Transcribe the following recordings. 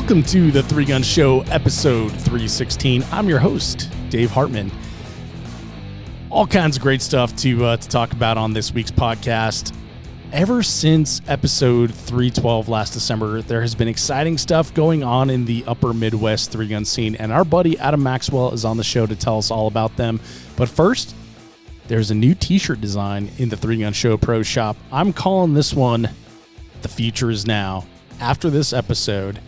Welcome to the Three Gun Show, episode 316. I'm your host, Dave Hartman. All kinds of great stuff to talk about on this week's podcast. Ever since episode 312 last December, there has been exciting stuff going on in the upper Midwest three-gun scene, and our buddy Adam Maxwell is on the show to tell us all about them. But first, there's a new t-shirt design in the Three Gun Show Pro Shop. I'm calling this one "The Future Is Now" after this episode,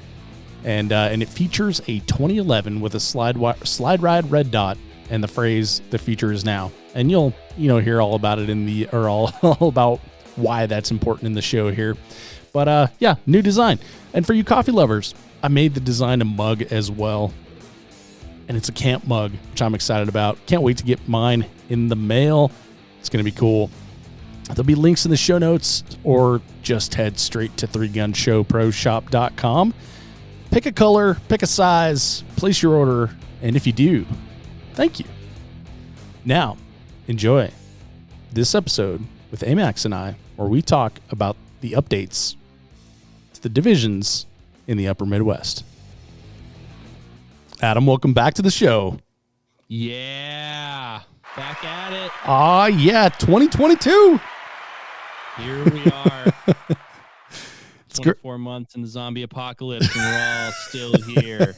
and it features a 2011 with a slide ride red dot and the phrase "The future is now," and you'll hear all about it all about why that's important in the show here. But yeah, new design. And for you coffee lovers, I made the design a mug as well, and it's a camp mug, which I'm excited about. Can't wait to get mine in the mail. It's gonna be cool. There'll be links in the show notes, or just head straight to 3gunshowproshop.com. Pick a color, pick a size, place your order, and if you do, thank you. Now, enjoy this episode with Amax and I, where we talk about the updates to the divisions in the upper Midwest. Adam, welcome back to the show. Yeah, back at it. Yeah, 2022. Here we are. 24 months in the zombie apocalypse, and we're all still here.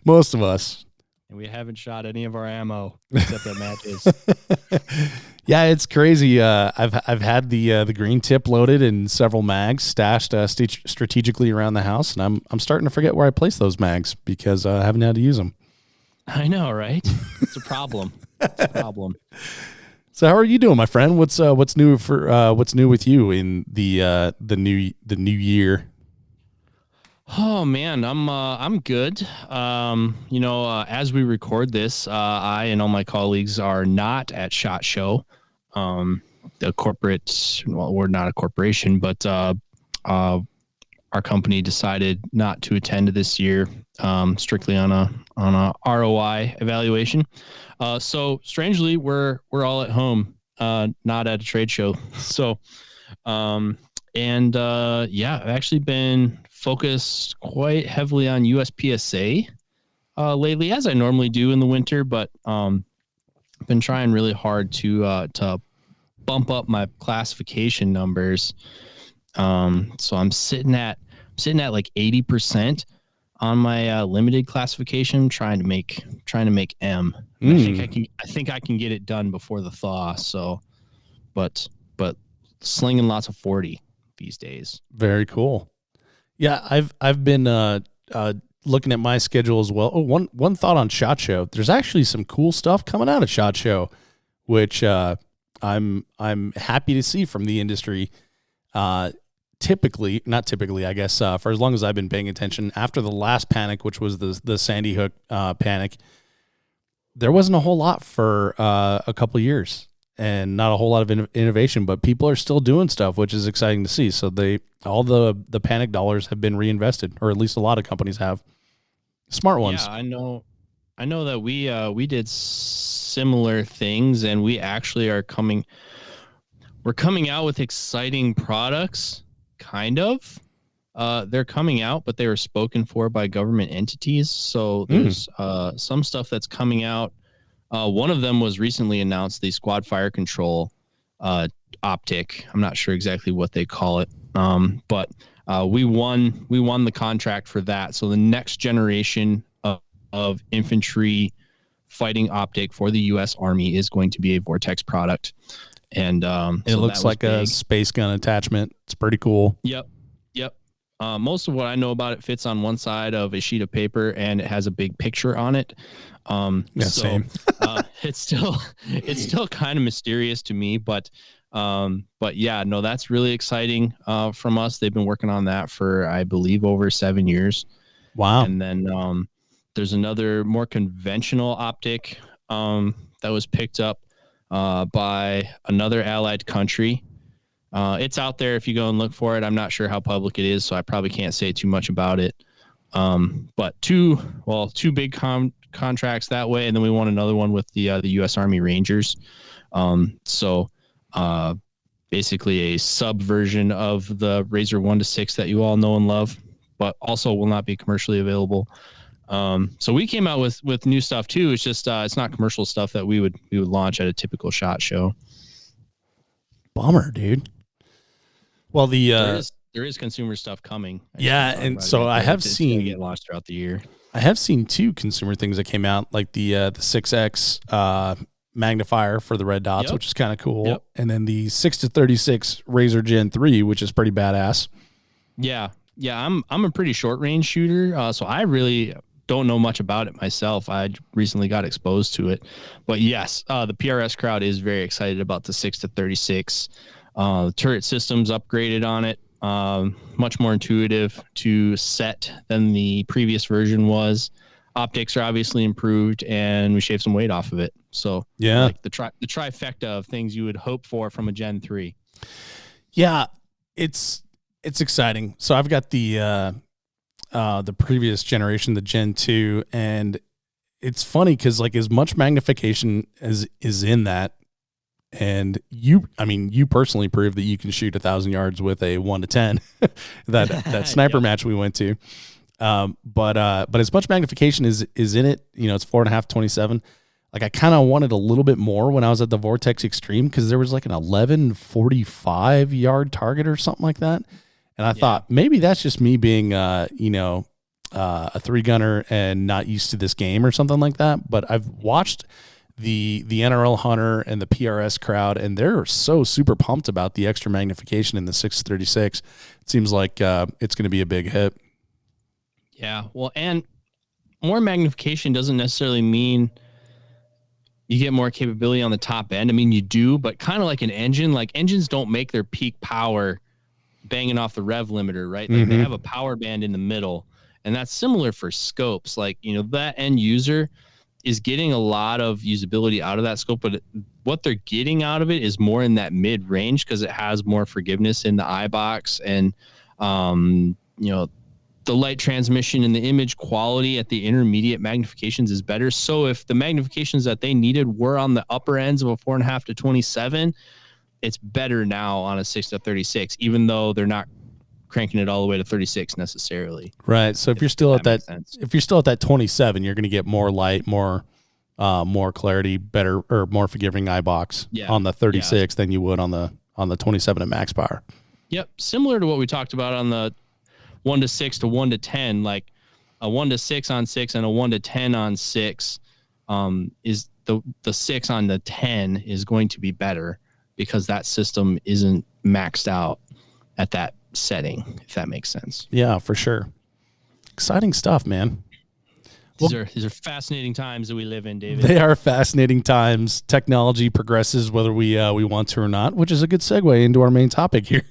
Most of us. And we haven't shot any of our ammo except at matches. Yeah, it's crazy. I've had the green tip loaded and several mags stashed strategically around the house, and I'm starting to forget where I place those mags because I haven't had to use them. I know, right? It's a problem. It's a problem. So how are you doing, my friend? What's new with you in the new year? Oh man, I'm good. As we record this, I and all my colleagues are not at SHOT Show. The corporate, well, we're not a corporation, but our company decided not to attend this year, strictly on a ROI evaluation. So strangely, we're all at home, not at a trade show. So, I've actually been focused quite heavily on USPSA lately, as I normally do in the winter, but I've been trying really hard to bump up my classification numbers. So I'm sitting at like 80% on my limited classification, trying to make M. I think I can get it done before the thaw. So, but slinging lots of 40 these days. Very cool. Yeah, I've been looking at my schedule as well. Oh, one thought on SHOT Show. There's actually some cool stuff coming out of SHOT Show, which I'm happy to see from the industry. Not typically, I guess, for as long as I've been paying attention. After the last panic, which was the Sandy Hook panic, there wasn't a whole lot for a couple of years. And not a whole lot of innovation, but people are still doing stuff, which is exciting to see. So all the panic dollars have been reinvested, or at least a lot of companies have. Smart ones. Yeah, I know that we did similar things, and we actually we're coming out with exciting products, kind of. They're coming out, but they were spoken for by government entities. So there's some stuff that's coming out. One of them was recently announced, the Squad Fire Control optic. I'm not sure exactly what they call it, but we won the contract for that. So the next generation of infantry fighting optic for the U.S. Army is going to be a Vortex product, and it looks like a space gun attachment. It's pretty cool. Yep. Most of what I know about it fits on one side of a sheet of paper, and it has a big picture on it. Same. It's still kind of mysterious to me, but yeah, no, that's really exciting from us. They've been working on that for, I believe, over 7 years. Wow. And then there's another more conventional optic that was picked up by another allied country. It's out there if you go and look for it. I'm not sure how public it is, so I probably can't say too much about it. But two big contracts that way, and then we won another one with the U.S. Army Rangers. Basically a sub version of the Razor 1-6 that you all know and love. but also will not be commercially available. So we came out with new stuff too. It's just it's not commercial stuff that we would launch at a typical SHOT Show. Bummer, dude. Well, there is consumer stuff coming. And so I have seen get launched throughout the year. I have seen 2 consumer things that came out, like the 6X magnifier for the red dots, which is kind of cool, and then the 6-36 Razor Gen 3, which is pretty badass. Yeah. I'm a pretty short range shooter, so I really don't know much about it myself. I recently got exposed to it, but yes, the PRS crowd is very excited about the 6-36. The turret system's upgraded on it. Much more intuitive to set than the previous version was. Optics are obviously improved, and we shaved some weight off of it. So like the trifecta of things you would hope for from a Gen 3. Yeah, it's exciting. So I've got the previous generation, the Gen 2, and it's funny because like as much magnification as is in that, and you personally proved that you can shoot 1,000 yards with a 1-10 that sniper match we went to. But as much magnification is in it, it's 4.5 27. Like I kind of wanted a little bit more when I was at the Vortex Extreme, because there was like an 1145 yard target or something like that. And I thought maybe that's just me being, a 3-gunner and not used to this game or something like that. But I've watched the NRL Hunter and the PRS crowd, and they're so super pumped about the extra magnification in the 6-36. It seems like it's going to be a big hit. Yeah, well, and more magnification doesn't necessarily mean you get more capability on the top end. I mean, you do, but kind of like an engine. Like engines don't make their peak power banging off the rev limiter, right? They have a power band in the middle, and that's similar for scopes. Like, that end user is getting a lot of usability out of that scope, but what they're getting out of it is more in that mid range because it has more forgiveness in the eye box, and the light transmission and the image quality at the intermediate magnifications is better. So if the magnifications that they needed were on the upper ends of a 4.5 to 27, it's better now on a 6-36, even though they're not cranking it all the way to 36 necessarily. Right. So if you're still at that 27, you're going to get more light, more clarity, better or more forgiving eye box on the 36 than you would on the 27 at max power. Yep. Similar to what we talked about on the 1-6 to 1-10, like a 1-6 on 6 and a 1-10 on 6 is the 6 on the 10 is going to be better because that system isn't maxed out at that setting, if that makes sense. Yeah, for sure. Exciting stuff, man. These are fascinating times that we live in, David. They are fascinating times. Technology progresses whether we want to or not, which is a good segue into our main topic here.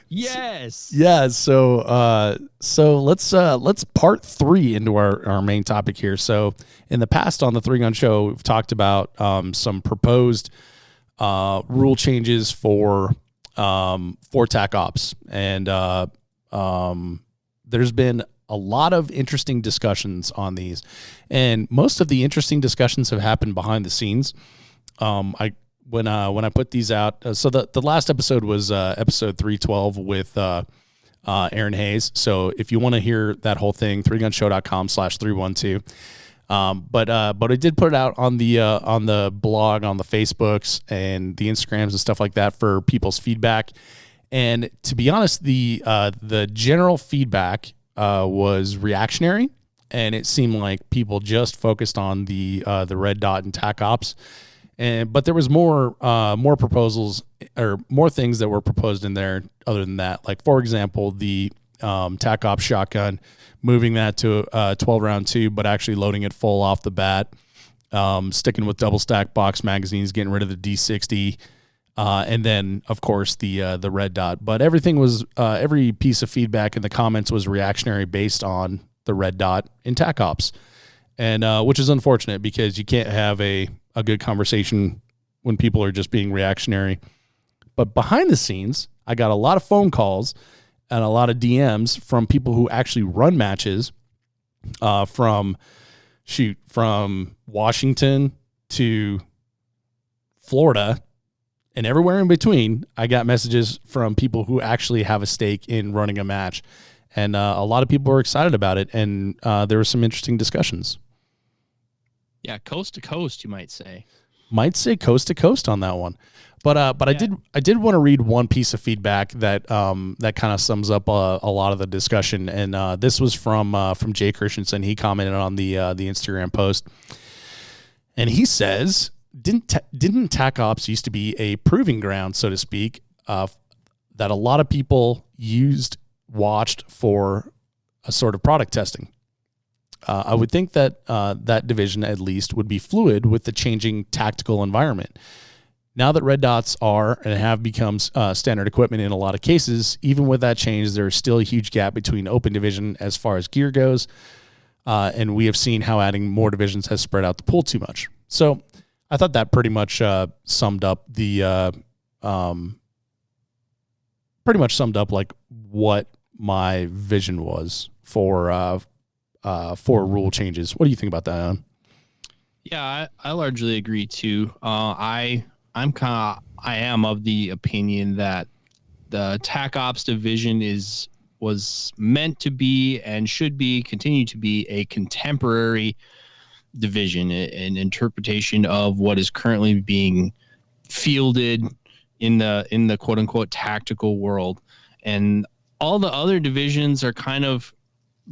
Yes. Yeah. So let's part 3 into our main topic here. So in the past on the 3-Gun Show, we've talked about some proposed rule changes for TAC ops, and there's been a lot of interesting discussions on these, and most of the interesting discussions have happened behind the scenes. When I put these out, so the last episode was episode 312 with Aaron Hayes. So if you want to hear that whole thing, 3gunshow.com/312. But I did put it out on the blog, on the Facebooks and the Instagrams and stuff like that for people's feedback. And to be honest, the general feedback was reactionary, and it seemed like people just focused on the red dot and TAC ops. But there was more proposals or more things that were proposed in there other than that. Like, for example, the TAC ops shotgun, moving that to a 12-round tube, but actually loading it full off the bat, sticking with double stack box magazines, getting rid of the D60, and then, of course, the red dot. But everything was every piece of feedback in the comments was reactionary based on the red dot in TAC ops, and which is unfortunate because you can't have a good conversation when people are just being reactionary. But behind the scenes, I got a lot of phone calls and a lot of DMs from people who actually run matches from Washington to Florida and everywhere in between. I got messages from people who actually have a stake in running a match. And a lot of people were excited about it, and there were some interesting discussions. Yeah, coast to coast, you might say. Might say coast to coast on that one. But yeah. I did want to read one piece of feedback that that kind of sums up a lot of the discussion, and this was from Jay Christensen. He commented on the Instagram post, and he says, didn't TAC Ops used to be a proving ground, so to speak, that a lot of people watched for a sort of product testing. I would think that that division at least would be fluid with the changing tactical environment. Now that red dots are and have become standard equipment in a lot of cases, even with that change, there's still a huge gap between open division as far as gear goes. And we have seen how adding more divisions has spread out the pool too much. So I thought that pretty much summed up like what my vision was for rule changes. What do you think about that, Alan? Yeah, I largely agree too. I am of the opinion that the TAC Ops division was meant to be and should be continue to be a contemporary division, an interpretation of what is currently being fielded in the quote unquote tactical world. And all the other divisions are kind of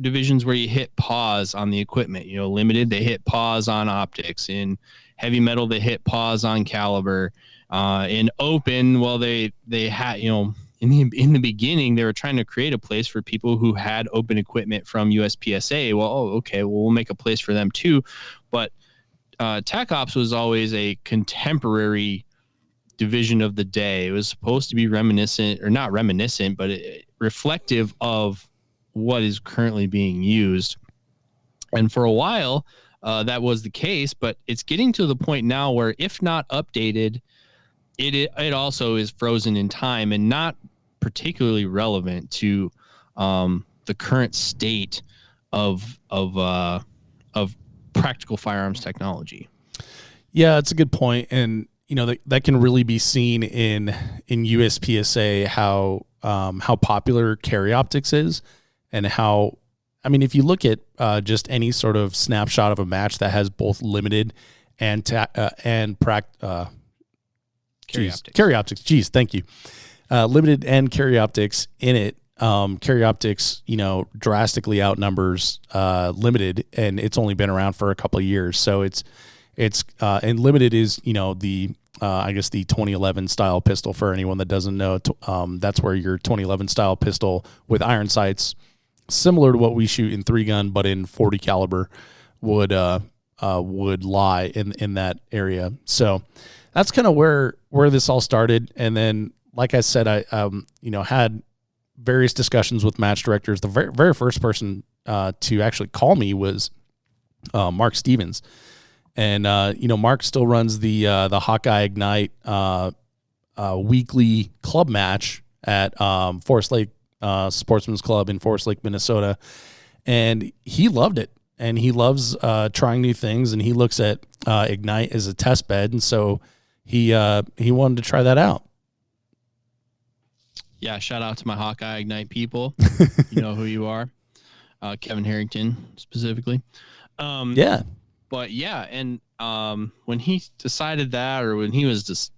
divisions where you hit pause on the equipment. Limited, they hit pause on optics. In heavy metal, they hit pause on caliber. In open, well, they had, in the beginning, they were trying to create a place for people who had open equipment from USPSA. Well, okay, well, we'll make a place for them too. But TAC Ops was always a contemporary division of the day. It was supposed to be reminiscent, or not reminiscent, but reflective of what is currently being used. And for a while, that was the case, but it's getting to the point now where, if not updated, it also is frozen in time and not particularly relevant to the current state of practical firearms technology. Yeah, it's a good point. And that can really be seen in USPSA how popular carry optics is, and how, I mean, if you look at just any sort of snapshot of a match that has both limited and carry optics. Geez, thank you. Limited and carry optics in it. Carry optics, drastically outnumbers limited, and it's only been around for a couple of years. So it's and limited is I guess the 2011 style pistol. For anyone that doesn't know, that's where your 2011 style pistol with iron sights, similar to what we shoot in 3-gun, but in 40 caliber, would lie in that area. So that's kind of where this all started. And then, like I said, I had various discussions with match directors. The very first person to actually call me was Mark Stevens. And Mark still runs the Hawkeye Ignite weekly club match at Forest Lake Sportsman's Club in Forest Lake, Minnesota, and he loved it. And he loves trying new things, and he looks at Ignite as a test bed, and so he wanted to try that out. Yeah, shout out to my Hawkeye Ignite people. You know who you are, Kevin Harrington specifically. Yeah. But yeah, and when he decided that, or when he was just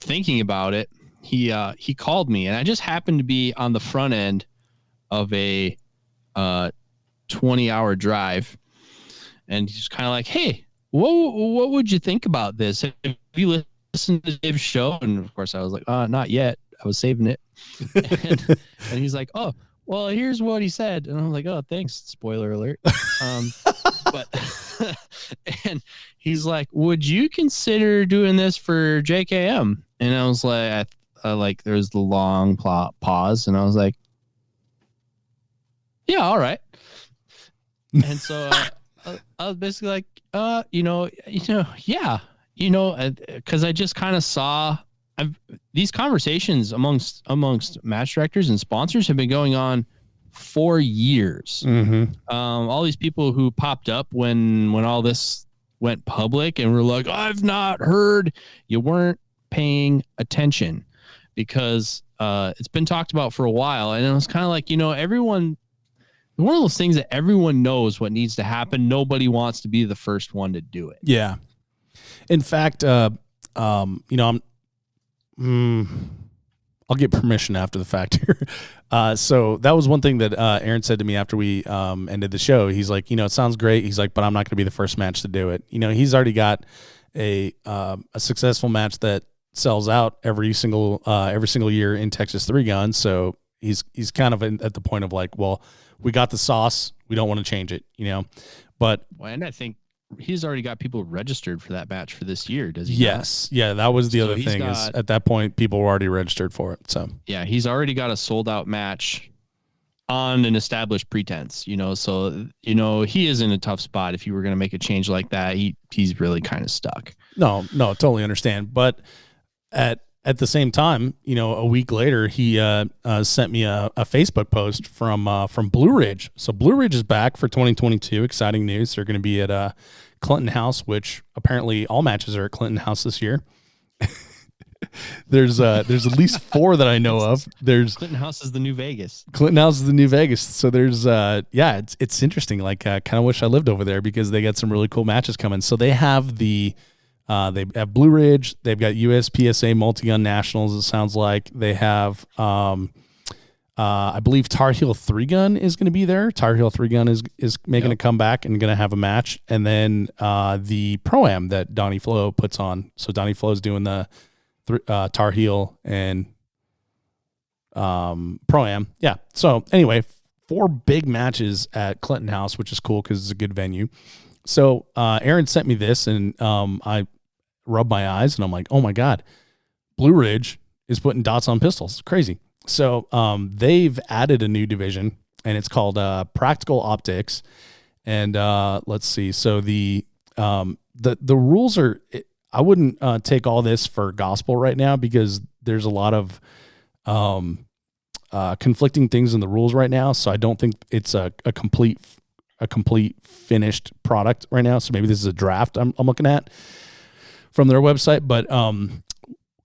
thinking about it, he called me, and I just happened to be on the front end of a 20-hour drive, and he's kind of like, "Hey, what would you think about this? Have you listened to Dave's show?" And of course, I was like, "Not yet. I was saving it." and he's like, "Oh, well, here's what he said," and I'm like, "Oh, thanks." Spoiler alert. But and he's like, "Would you consider doing this for JKM?" And I was like, there's the long pause, and I was like, "Yeah, all right." And so I was basically like, yeah, because I just kind of saw these conversations amongst match directors and sponsors have been going on for years. Mm-hmm. All these people who popped up when all this went public and were like, "I've not heard," you weren't paying attention, because it's been talked about for a while, and it was kind of like, everyone, one of those things that everyone knows what needs to happen. Nobody wants to be the first one to do it. Yeah. In fact, I'll get permission after the fact here. So that was one thing that Aaron said to me after we ended the show. He's like, it sounds great. He's like, but I'm not going to be the first match to do it. He's already got a successful match that sells out every single year in Texas 3 Gun. So he's kind of at the point of like, well, we got the sauce. We don't want to change it, but. Well, and I think he's already got people registered for that match for this year, does he? Yes. Not? Yeah, that was the other thing is at that point, people were already registered for it. So yeah, he's already got a sold out match on an established pretense, so, he is in a tough spot. If you were going to make a change like that, he's really kind of stuck. No, totally understand. But at the same time, a week later, he sent me a Facebook post from Blue Ridge. So Blue Ridge is back for 2022. Exciting news. They're going to be at Clinton House, which apparently all matches are at Clinton House this year. There's at least 4 that I know of. There's Clinton House is the new Vegas. Clinton House is the new Vegas. So there's it's interesting. Like I kind of wish I lived over there because they got some really cool matches coming. So they have they have Blue Ridge. They've got USPSA Multi-Gun Nationals, it sounds like. They have, I believe Tar Heel 3 Gun is going to be there. Tar Heel 3 Gun is making a comeback and going to have a match. And then the Pro-Am that Donnie Flo puts on. So Donnie Flo is doing the Tar Heel and Pro-Am. Yeah. So anyway, 4 big matches at Clinton House, which is cool because it's a good venue. So Aaron sent me this, and I rubbed my eyes, and I'm like, oh my God, Blue Ridge is putting dots on pistols. It's crazy. So they've added a new division, and it's called Practical Optics. And let's see. So the rules are, I wouldn't take all this for gospel right now because there's a lot of conflicting things in the rules right now. So I don't think it's a complete finished product right now. So maybe this is a draft I'm looking at from their website, but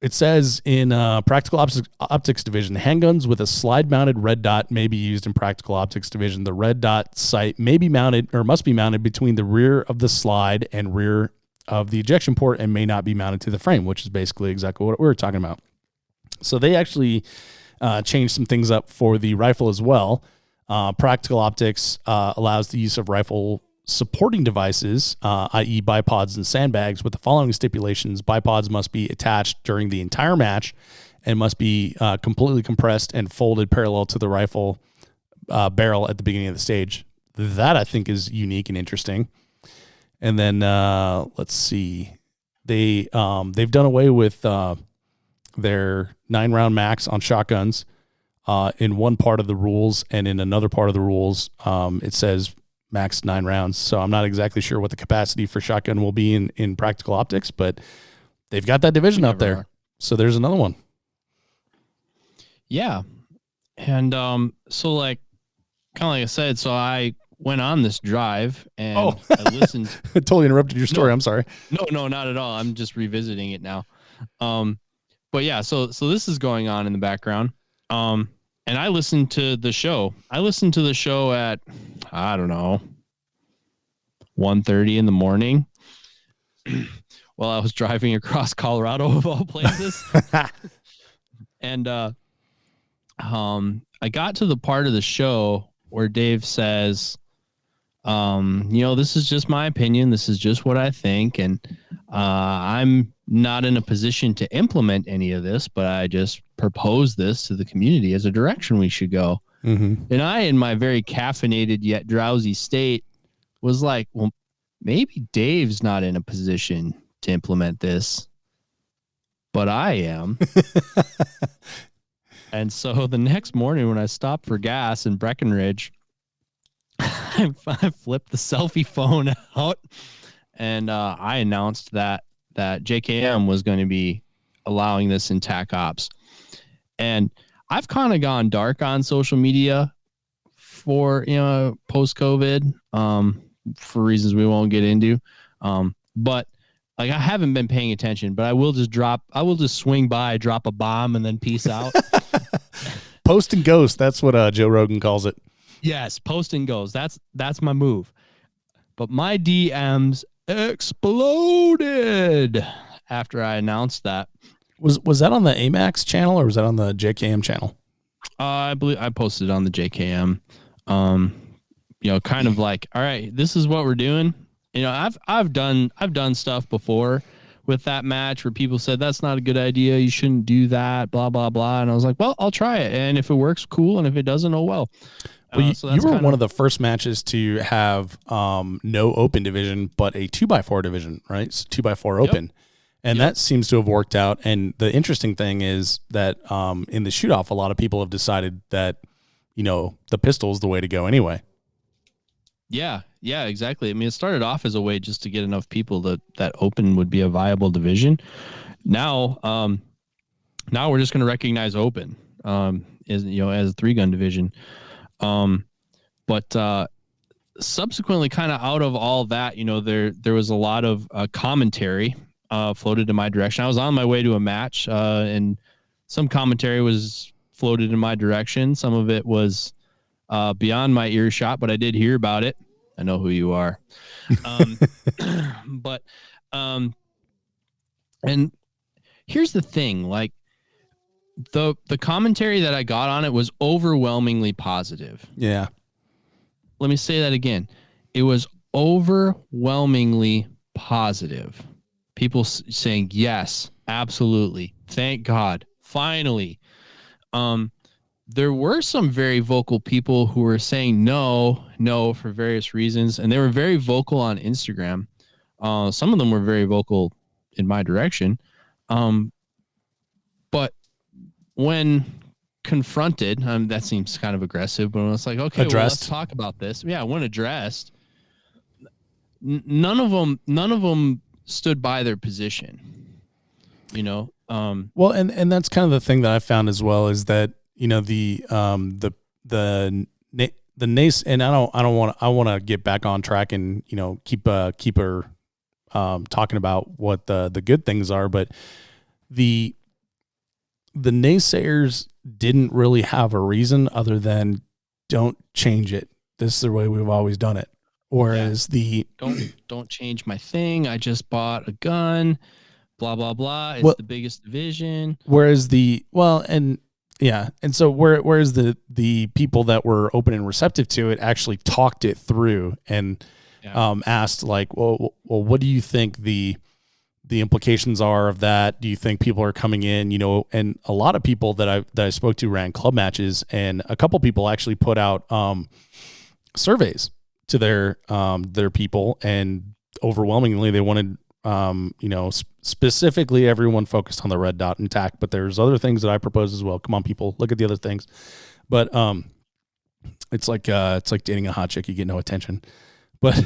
it says in Practical Optics Division, handguns with a slide-mounted red dot may be used in Practical Optics Division. The red dot sight may be mounted or must be mounted between the rear of the slide and rear of the ejection port and may not be mounted to the frame, which is basically exactly what we were talking about. So they actually changed some things up for the rifle as well. Practical Optics allows the use of rifle supporting devices, i.e. bipods and sandbags, with the following stipulations. Bipods must be attached during the entire match and must be completely compressed and folded parallel to the rifle barrel at the beginning of the stage. That I think is unique and interesting. And then let's see. They've done away with their 9-round max on shotguns. In one part of the rules, and in another part of the rules, it says max 9 rounds. So I'm not exactly sure what the capacity for shotgun will be in Practical Optics, but they've got that division out there. So there's another one. Yeah. And so like I said, so I went on this drive and I listened. I totally interrupted your story. I'm sorry. No, not at all. I'm just revisiting it now. But yeah, so this is going on in the background. And I listened to the show. I listened to the show at, I don't know, 1:30 in the morning while I was driving across Colorado of all places. And I got to the part of the show where Dave says, this is just my opinion. This is just what I think. And I'm not in a position to implement any of this, but I just propose this to the community as a direction we should go. Mm-hmm. And I, in my very caffeinated yet drowsy state, was like, well, maybe Dave's not in a position to implement this, but I am. And so the next morning when I stopped for gas in Breckenridge, I flipped the selfie phone out and I announced that JKM was going to be allowing this in TAC Ops. And I've kind of gone dark on social media for, post-COVID, for reasons we won't get into. But like, I haven't been paying attention, but I will just swing by, drop a bomb, and then peace out. Post and ghost. That's what Joe Rogan calls it. Yes, post and goes. That's my move. But my DMs exploded after I announced that. Was that on the AMAX channel or was that on the JKM channel? I believe I posted on the JKM. Kind of like, all right, this is what we're doing. I've done stuff before with that match where people said that's not a good idea. You shouldn't do that. Blah blah blah. And I was like, well, I'll try it. And if it works, cool. And if it doesn't, oh well. Well, you were one of the first matches to have no open division, but a 2x4 division, right? So 2x4 open. And that seems to have worked out. And the interesting thing is that in the shoot-off, a lot of people have decided that, the pistol is the way to go anyway. Yeah, exactly. I mean, it started off as a way just to get enough people that open would be a viable division. Now we're just going to recognize open as a 3-gun division. But subsequently, kind of out of all that, there was a lot of commentary floated in my direction. I was on my way to a match, and some commentary was floated in my direction. Some of it was beyond my earshot, but I did hear about it. I know who you are. But and here's the thing, like the commentary that I got on it was overwhelmingly positive. Yeah. Let me say that again. It was overwhelmingly positive. People saying, yes, absolutely. Thank God. Finally. There were some very vocal people who were saying no for various reasons. And they were very vocal on Instagram. Some of them were very vocal in my direction. But when confronted, that seems kind of aggressive, but it's like, okay, well, let's talk about this. Yeah, when addressed, none of them stood by their position, Well, and that's kind of the thing that I found as well is that, the NACE, and I want to get back on track and, keep her talking about what the good things are, but the naysayers didn't really have a reason other than don't change it. This is the way we've always done it. Whereas don't change my thing. I just bought a gun, blah, blah, blah. It's the biggest division. Whereas so whereas the people that were open and receptive to it actually talked it through and asked like, well, what do you think the implications are of that? Do you think people are coming in, and a lot of people that I spoke to ran club matches, and a couple people actually put out surveys to their people, and overwhelmingly they wanted, specifically everyone focused on the red dot and tack, but there's other things that I propose as well. Come on, people, look at the other things. But it's like dating a hot chick, you get no attention. But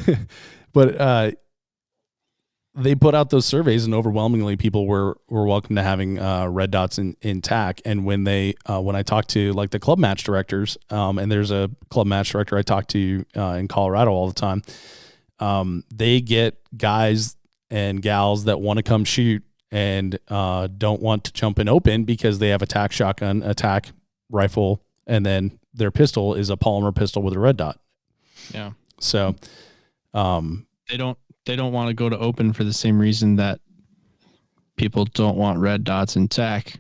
they put out those surveys, and overwhelmingly people were welcome to having red dots in TAC. And when I talked to like the club match directors, and there's a club match director I talk to in Colorado all the time, they get guys and gals that want to come shoot and don't want to jump in open because they have a TAC shotgun, a TAC rifle, and then their pistol is a polymer pistol with a red dot. Yeah. So they don't want to go to open for the same reason that people don't want red dots in TAC.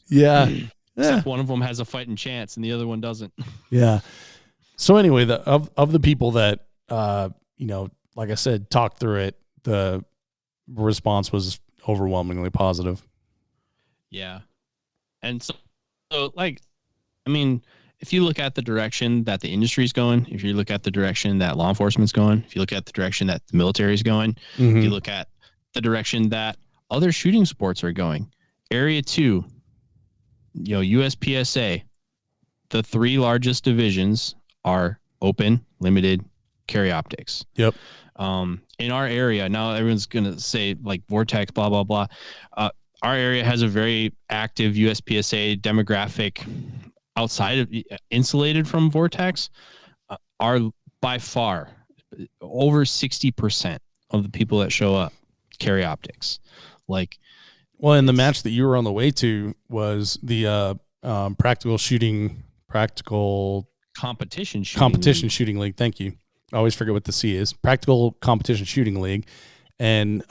Yeah. Except one of them has a fighting chance and the other one doesn't. Yeah. So anyway, of the people that like I said, talked through it, the response was overwhelmingly positive. Yeah. And so like, I mean, if you look at the direction that the industry's going, if you look at the direction that law enforcement's going, if you look at the direction that the military's going, mm-hmm. if you look at the direction that other shooting sports are going, Area 2, USPSA, the 3 largest divisions are open, limited, carry optics. Yep. In our area, now everyone's going to say like Vortex, blah, blah, blah. Our area has a very active USPSA demographic outside of insulated from Vortex. Are by far over 60% of the people that show up carry optics. Like, Well, and the match that you were on the way to was the practical competition shooting league. Thank you. I always forget what the C is. Practical competition shooting league. And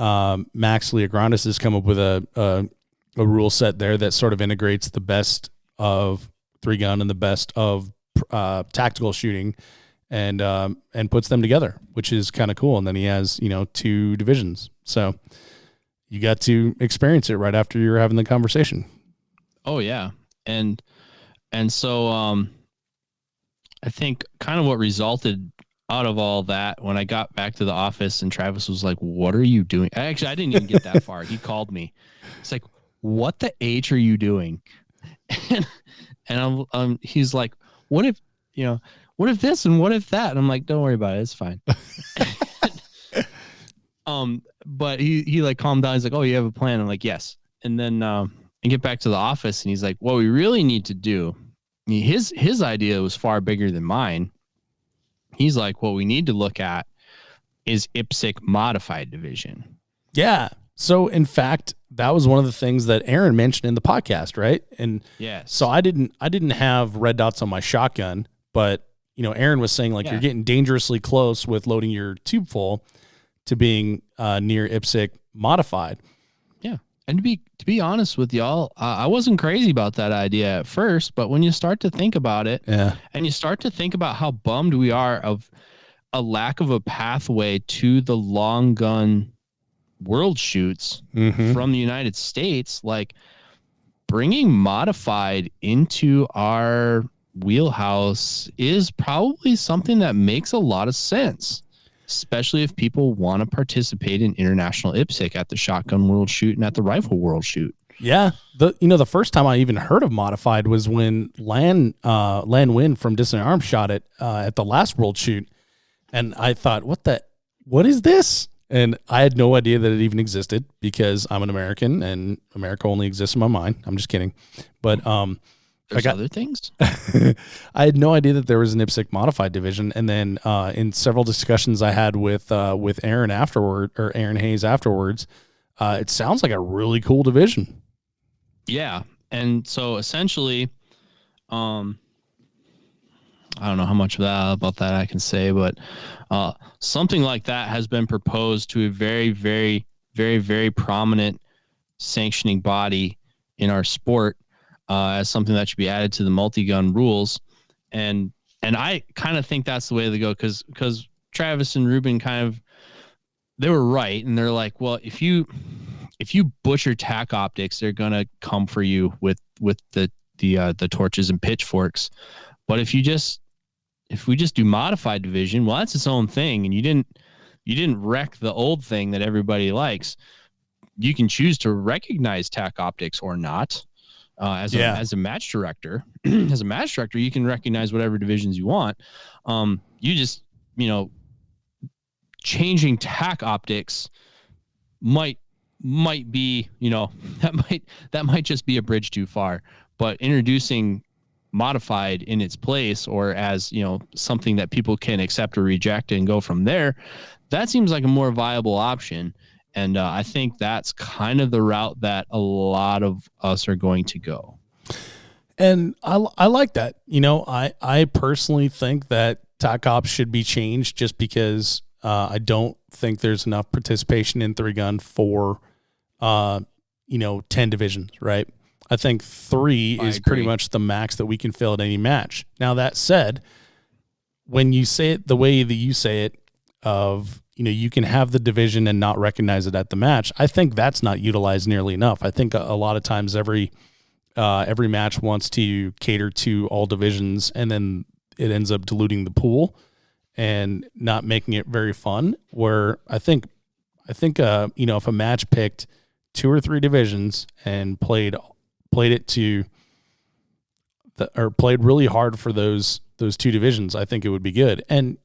Max Leograndis has come up with a rule set there that sort of integrates the best of 3-gun and the best of tactical shooting, and puts them together, which is kind of cool. And then he has 2 divisions, so you got to experience it right after you were having the conversation. Oh yeah, and so I think kind of what resulted out of all that, when I got back to the office and Travis was like, "What are you doing?" Actually, I didn't even get that far. He called me. It's like, "What the H are you doing?" And he's like, "What if this and what if that?" And I'm like, "Don't worry about it. It's fine." But he like calmed down. He's like, "Oh, you have a plan?" I'm like, "Yes." And then I get back to the office and he's like, "What we really need to do," I mean, his idea was far bigger than mine. He's like, "What we need to look at is IPSC modified division." Yeah. So in fact, that was one of the things that Aaron mentioned in the podcast, right? And yes. So I didn't have red dots on my shotgun, but Aaron was saying you're getting dangerously close with loading your tube full to being near IPSC modified. Yeah. And to be honest with y'all, I wasn't crazy about that idea at first, but when you start to think about it, and you start to think about how bummed we are of a lack of a pathway to the long gun world shoots from the United States, like bringing modified into our wheelhouse is probably something that makes a lot of sense, especially if people want to participate in international IPSC at the shotgun world shoot and at the rifle world shoot. Yeah. The first time I even heard of modified was when Lan Win from Distant Arms shot it at the last world shoot. And I thought, what is this? And I had no idea that it even existed, because I'm an American and America only exists in my mind. I'm just kidding. But there's other things. I had no idea that there was an IPSC modified division. And then in several discussions I had with Aaron Aaron Hayes afterwards, it sounds like a really cool division. Yeah. And so essentially, I don't know how much about that I can say, but something like that has been proposed to a very, very, very, very prominent sanctioning body in our sport as something that should be added to the multi-gun rules. And I kind of think that's the way to go, because Travis and Ruben they were right. And they're like, well, if you butcher tack optics, they're going to come for you with the torches and pitchforks. But if we just do modified division, well, that's its own thing. And you didn't wreck the old thing that everybody likes. You can choose to recognize tack optics or not. As a match director, as a match director, you can recognize whatever divisions you want. You just, changing tack optics might be, that might just be a bridge too far. But introducing modified in its place, or as something that people can accept or reject and go from there, that seems like a more viable option. And I think that's kind of the route that a lot of us are going to go. And I like that. I personally think that tac ops should be changed, just because I don't think there's enough participation in 3-gun for 10 divisions, right? I think 3 is pretty much the max that we can fill at any match. Now, that said, when you say it the way that you say it, of, you can have the division and not recognize it at the match, I think that's not utilized nearly enough. I think a lot of times every match wants to cater to all divisions, and then it ends up diluting the pool and not making it very fun. Where I think if a match picked 2 or 3 divisions and played it to or played really hard for those 2 divisions, I think it would be good. And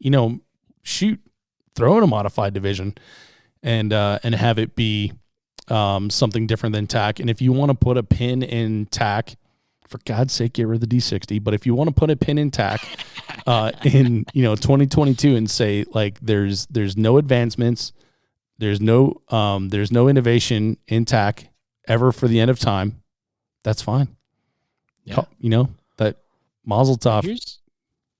throw in a modified division and have it be something different than TAC. And if you want to put a pin in TAC, for God's sake, get rid of the D60. But if you want to put a pin in TAC in 2022 and say, like, there's no advancements, there's no innovation in TAC ever for the end of time, that's fine. Yeah. That Mazel Tov.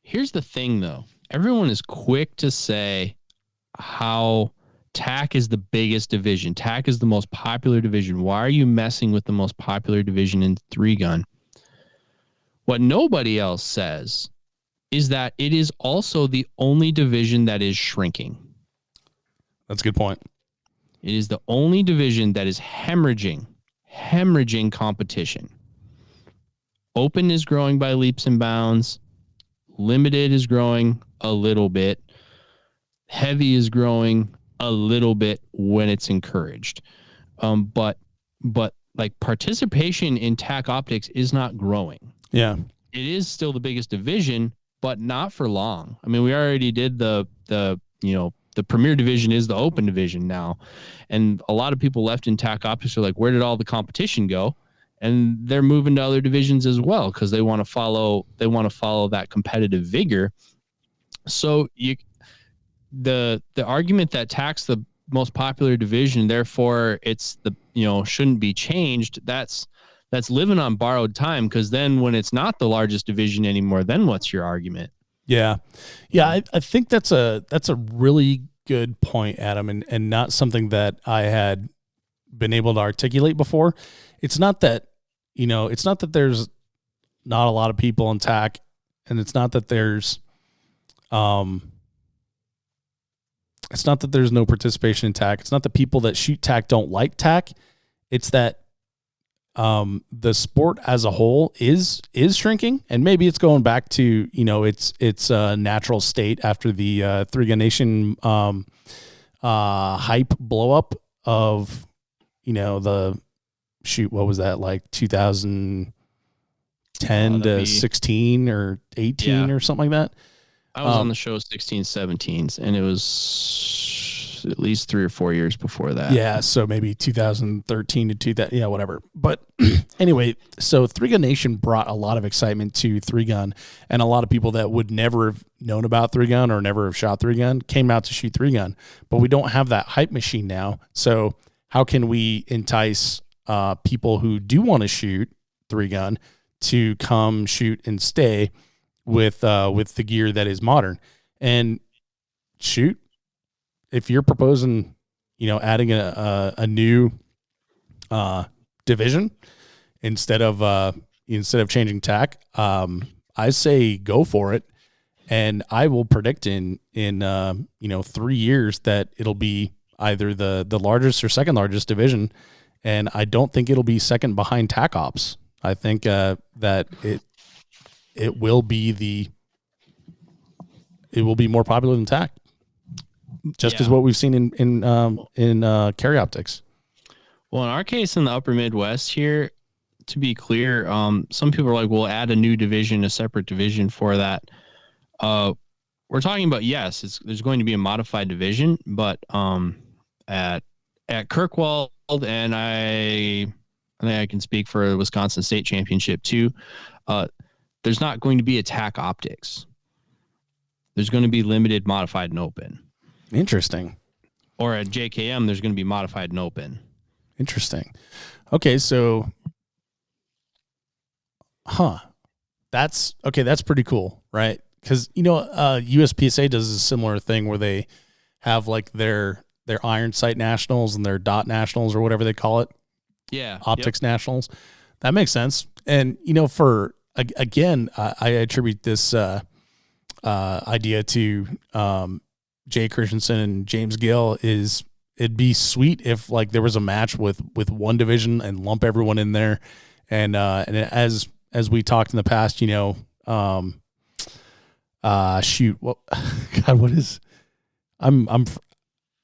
Here's the thing, though. Everyone is quick to say how TAC is the biggest division. TAC is the most popular division. Why are you messing with the most popular division in 3-gun? What nobody else says is that it is also the only division that is shrinking. That's a good point. It is the only division that is hemorrhaging competition. Open is growing by leaps and bounds. Limited is growing a little bit. Heavy is growing a little bit when it's encouraged. But like participation in TAC optics is not growing. Yeah. It is still the biggest division, but not for long. I mean, we already did the premier division is the open division now. And a lot of people left in TAC optics are like, where did all the competition go? And they're moving to other divisions as well because they want to follow that competitive vigor. So the argument that TAC's the most popular division, therefore it's shouldn't be changed. That's living on borrowed time, because then when it's not the largest division anymore, then what's your argument? Yeah. I think that's a really good point, Adam, and not something that I had been able to articulate before. It's not that there's not a lot of people in TAC, and it's not that there's no participation in TAC. It's not that people that shoot TAC don't like TAC. It's that the sport as a whole is shrinking, and maybe it's going back to its natural state after the 3-Gun Nation hype blow up of what was that, like 2010 to 16 or 18 or something like that. I was on the show 16, 17s, and it was at least 3 or 4 years before that. Yeah, so maybe 2013 to 2000, whatever. But anyway, so 3-Gun Nation brought a lot of excitement to 3-Gun, and a lot of people that would never have known about 3-Gun or never have shot 3-Gun came out to shoot 3-Gun. But we don't have that hype machine now. So how can we entice people who do want to shoot 3-Gun to come shoot and stay with the gear that is modern and shoot? If you're proposing, adding a new division instead of changing TAC, I say go for it, and I will predict in 3 years that it'll be either the largest or second largest division, and I don't think it'll be second behind TAC Ops. I think that it will be more popular than TAC. Just as what we've seen in carry optics. Well, in our case, in the upper Midwest here, to be clear, some people are like, we'll add a new division, a separate division for that. We're talking about, yes, there's going to be a modified division, but at Kirkwald, and I think I can speak for the Wisconsin State Championship too, there's not going to be a TAC optics. There's going to be limited, modified, and open. Interesting. Or at JKM, there's going to be modified and open. Interesting. Okay, so, that's pretty cool, right? Because USPSA does a similar thing where they have like their iron sight nationals and their dot nationals or whatever they call it. Yeah, optics nationals. That makes sense. And for again, I attribute this idea to Jay Christensen and James Gill. It'd be sweet if like there was a match with one division and lump everyone in there, and as we talked in the past,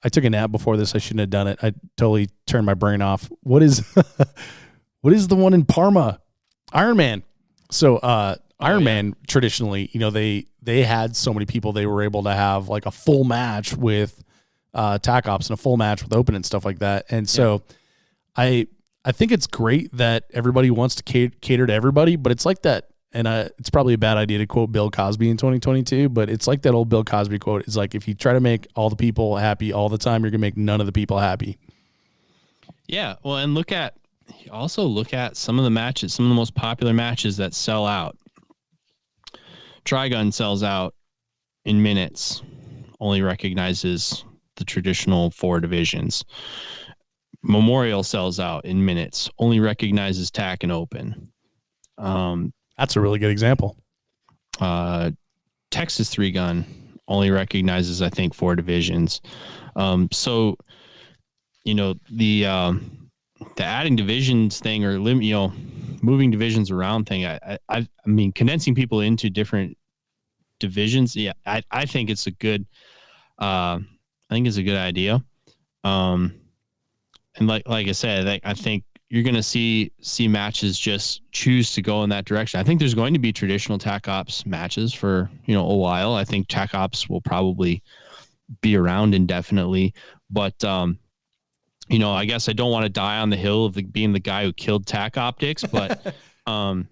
I took a nap before this. I shouldn't have done it. I totally turned my brain off. What is the one in Parma? Iron Man. So Iron Man traditionally, they had so many people, they were able to have like a full match with TAC Ops and a full match with open and stuff like that. And so I think it's great that everybody wants to cater to everybody, but it's like that. And it's probably a bad idea to quote Bill Cosby in 2022, but it's like that old Bill Cosby quote. It's like, if you try to make all the people happy all the time, you're going to make none of the people happy. Yeah. Well, and look at, you also look at some of the matches, some of the most popular matches that sell out. Trigun sells out in minutes, only recognizes the traditional 4 divisions. Memorial sells out in minutes, only recognizes TAC and Open. That's a really good example. Texas 3 Gun only recognizes, I think, 4 divisions. So, the adding divisions thing, or moving divisions around thing. I mean, condensing people into different divisions. Yeah, I think it's a good. I think it's a good idea. And like I said, I think you're going to see matches just choose to go in that direction. I think there's going to be traditional TAC Ops matches for, a while. I think TAC Ops will probably be around indefinitely, but, I guess I don't want to die on the hill of being the guy who killed TAC Optics, but, I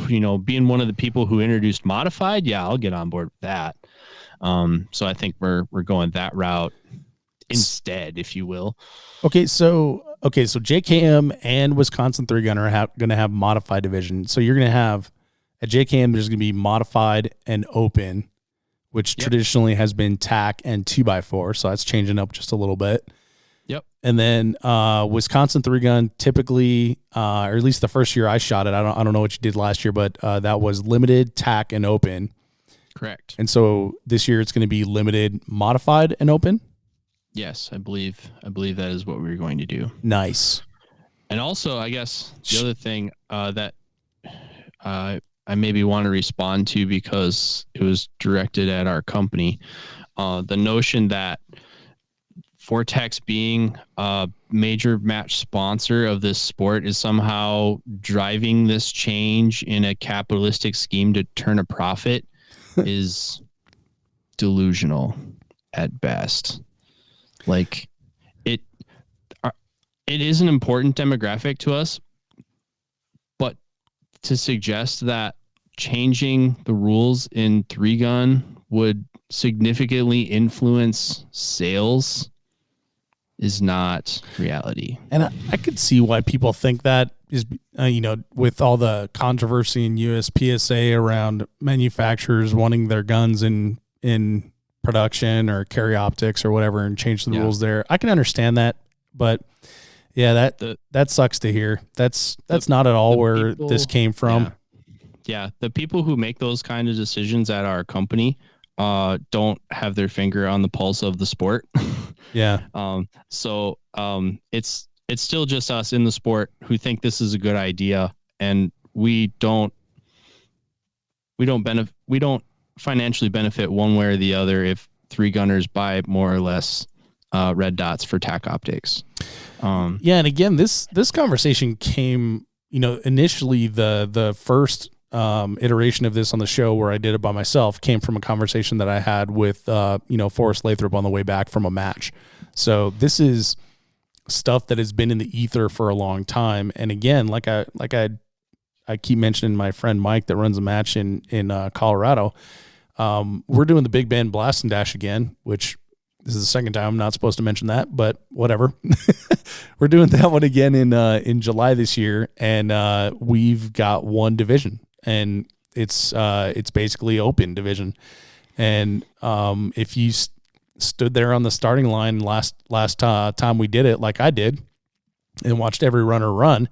being one of the people who introduced modified, yeah, I'll get on board with that. So I think we're going that route instead, if you will. Okay, so JKM and Wisconsin 3 Gun are going to have modified division. So you're going to have at JKM, there's going to be modified and open, which traditionally has been TAC and 2x4. So that's changing up just a little bit. Yep. And then Wisconsin 3 Gun typically, or at least the first year I shot it, I don't know what you did last year, but that was limited, TAC, and open. Correct. And so this year it's going to be limited, modified, and open. Yes, I believe that is what we're going to do. Nice. And also, I guess the other thing that I maybe want to respond to, because it was directed at our company, the notion that Vortex being a major match sponsor of this sport is somehow driving this change in a capitalistic scheme to turn a profit is delusional at best. Like, it is an important demographic to us, but to suggest that changing the rules in 3 Gun would significantly influence sales is not reality. And I could see why people think that is, with all the controversy in USPSA around manufacturers wanting their guns in production or carry optics or whatever and change the rules there. I can understand that, but yeah, that sucks to hear. That's not at all where this came from. Yeah. The people who make those kind of decisions at our company don't have their finger on the pulse of the sport. Yeah. So it's still just us in the sport who think this is a good idea, and we don't financially benefit one way or the other if 3 gunners buy more or less red dots for TAC optics. And again, this conversation came, initially the first iteration of this on the show where I did it by myself came from a conversation that I had with Forrest Lathrop on the way back from a match. So this is stuff that has been in the ether for a long time. And again, like I keep mentioning my friend Mike that runs a match in Colorado. We're doing the Big Bend Blast and Dash again, which this is the second time I'm not supposed to mention that, but whatever. We're doing that one again in July this year, and we've got one division, and it's basically open division. And if you stood there on the starting line last time we did it, like I did, and watched every runner run,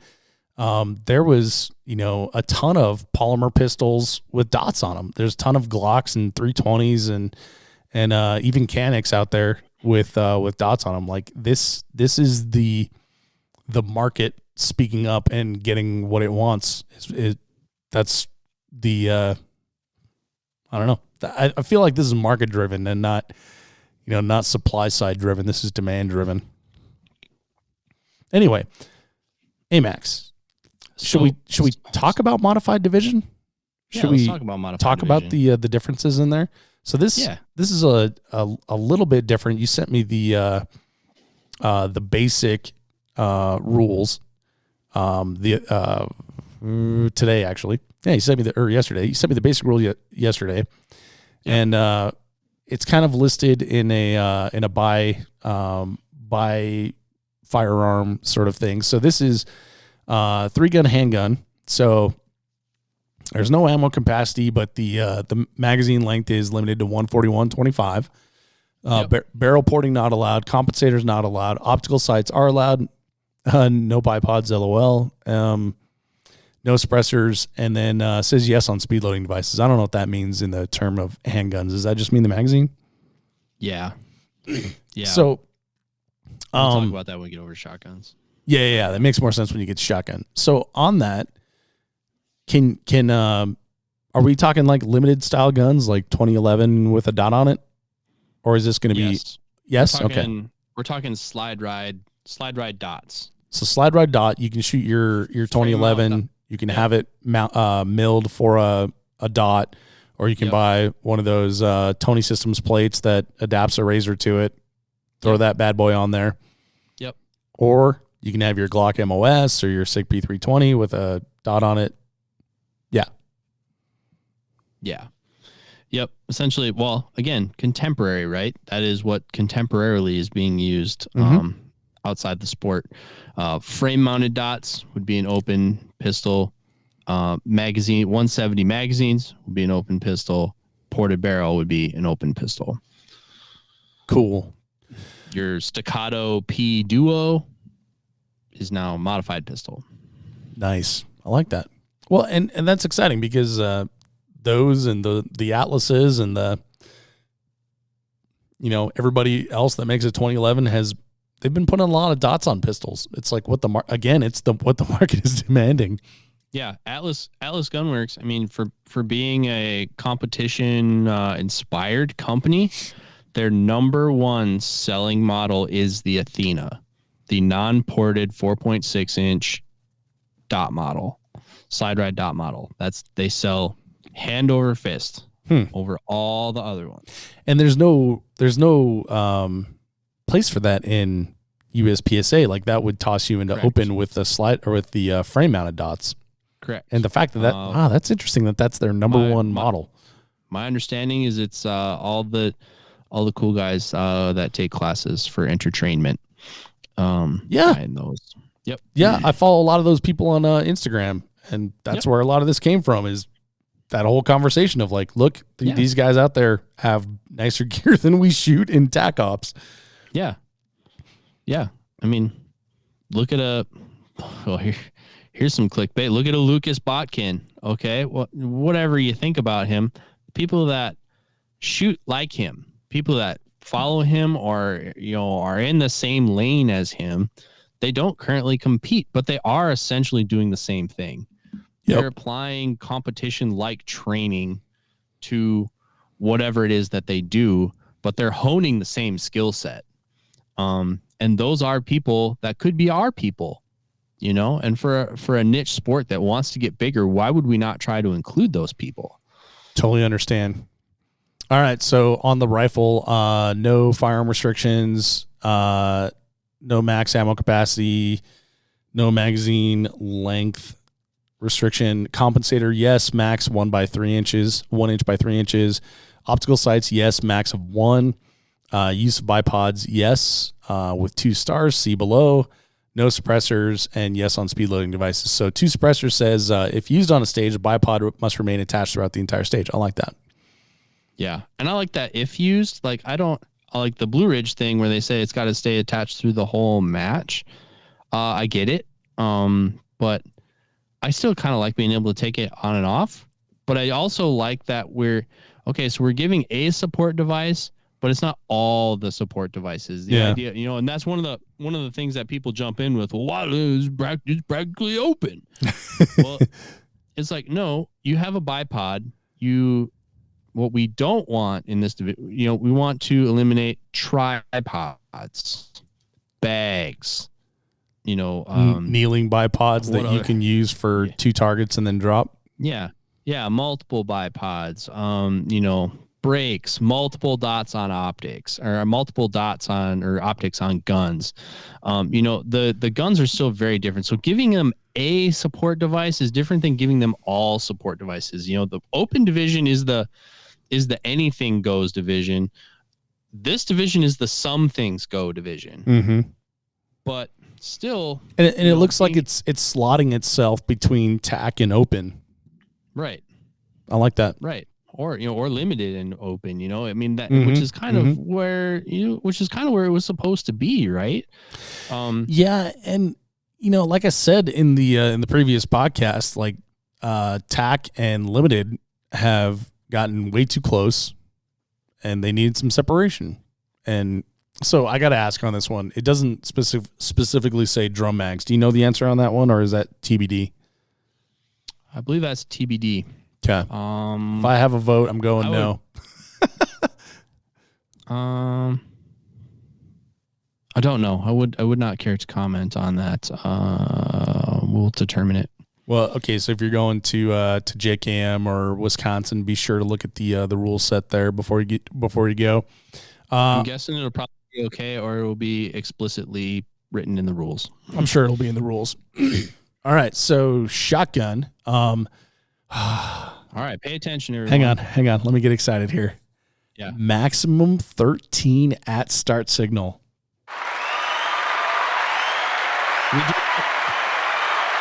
there was, a ton of polymer pistols with dots on them. There's a ton of Glocks and 320s and even Canics out there with dots on them. Like this is the market speaking up and getting what it wants. That's the, I don't know. I feel like this is market driven and not supply side driven. This is demand driven. Anyway, AMAX. Should we talk about modified division? Should we talk about modified talk division? About the differences in there? So this is a little bit different. You sent me the basic rules today actually. Yeah, you sent me yesterday. You sent me the basic rule yesterday, and it's kind of listed in a by firearm sort of thing. So this is 3-gun handgun. So there's no ammo capacity, but the magazine length is limited to 141.25. Barrel porting not allowed. Compensators not allowed. Optical sights are allowed. No bipods, LOL. No suppressors, and then says yes on speed loading devices. I don't know what that means in the term of handguns. Does that just mean the magazine? Yeah. Yeah. So we'll talk about that when we get over to shotguns. Yeah. That makes more sense when you get to shotgun. So on that, can are we talking like limited style guns, like 2011 with a dot on it? Or is this going to be yes? We're talking slide ride dots. So slide ride dot, you can shoot your 2011. You can have it milled for a dot, or you can buy one of those Tony Systems plates that adapts a razor to it. Throw that bad boy on there. Yep. Or you can have your Glock MOS or your SIG P320 with a dot on it. Yeah. Yeah. Yep. Essentially, well, again, contemporary, right? That is what contemporarily is being used outside the sport. Frame mounted dots would be an open pistol. Magazine 170 magazines would be an open pistol. Ported barrel would be an open pistol. Cool. Your staccato P Duo is now a modified pistol. Nice. I like that. Well, and that's exciting because those and the Atlases and the everybody else that makes a 2011 they've been putting a lot of dots on pistols. It's like what the market is demanding. Yeah, Atlas Gunworks. I mean, for being a competition inspired company, their number one selling model is the Athena, the non-ported 4.6 inch dot model, slide ride dot model. They sell hand over fist over all the other ones. And there's no place for that in USPSA. Like that would toss you into Correct. Open with the slide or with the frame mounted dots. Correct. And the fact that that's interesting that's their number one model. My understanding is it's all the cool guys that take classes for entertainment. And those. Yep. Yeah, I follow a lot of those people on Instagram, and that's where a lot of this came from. Is that whole conversation of like, look, these guys out there have nicer gear than we shoot in TAC Ops. Yeah. Yeah. I mean, look at here's some clickbait. Look at a Lucas Botkin. Okay. Well, whatever you think about him, people that shoot like him, people that follow him or, are in the same lane as him, they don't currently compete, but they are essentially doing the same thing. Yep. They're applying competition-like training to whatever it is that they do, but they're honing the same skill set. And those are people that could be our people, and for a niche sport that wants to get bigger, why would we not try to include those people? Totally understand. All right. So on the rifle, no firearm restrictions, no max ammo capacity, no magazine length restriction. Compensator, yes, max 1 inch by 3 inches. Optical sights, yes, max of 1. Use of bipods, yes, with 2 stars, see below. No suppressors, and yes on speed loading devices. So 2 suppressors says if used on a stage, a bipod must remain attached throughout the entire stage. I like that. Yeah, and I like that if used. Like I like the Blue Ridge thing where they say it's got to stay attached through the whole match. I get it, but I still kind of like being able to take it on and off. But I also like that we're giving a support device, but it's not all the support devices. The idea, and that's one of the things that people jump in with. Well, why is it's practically open? Well, it's like, no, you have a bipod. What we don't want in this, we want to eliminate tripods, bags, kneeling bipods that you can use for 2 targets and then drop. Yeah. Yeah. Multiple bipods, brakes, multiple dots on optics or multiple dots on or optics on guns. The guns are still very different. So giving them a support device is different than giving them all support devices. The open division is the anything goes division. This division is the some things go division. Mm-hmm. But still, and it looks like it's slotting itself between tack and open. Right. I like that. Right. Or limited and open, I mean, that, Mm-hmm. which is kind of where, it was supposed to be. Right. Yeah. And, like I said in the previous podcast, like, tack and limited have gotten way too close and they needed some separation. And so I got to ask on this one, it doesn't specifically say drum mags. Do you know the answer on that one, or is that TBD? I believe that's TBD. Okay. If I have a vote, I'm going no. I don't know. I would not care to comment on that. We'll determine it. Well, okay. So if you're going to JKM or Wisconsin, be sure to look at the rule set there before you go. I'm guessing it'll probably be okay, or it will be explicitly written in the rules. I'm sure it'll be in the rules. All right. So shotgun. All right. Pay attention, everyone. Hang on. Let me get excited here. Yeah. Maximum 13 at start signal.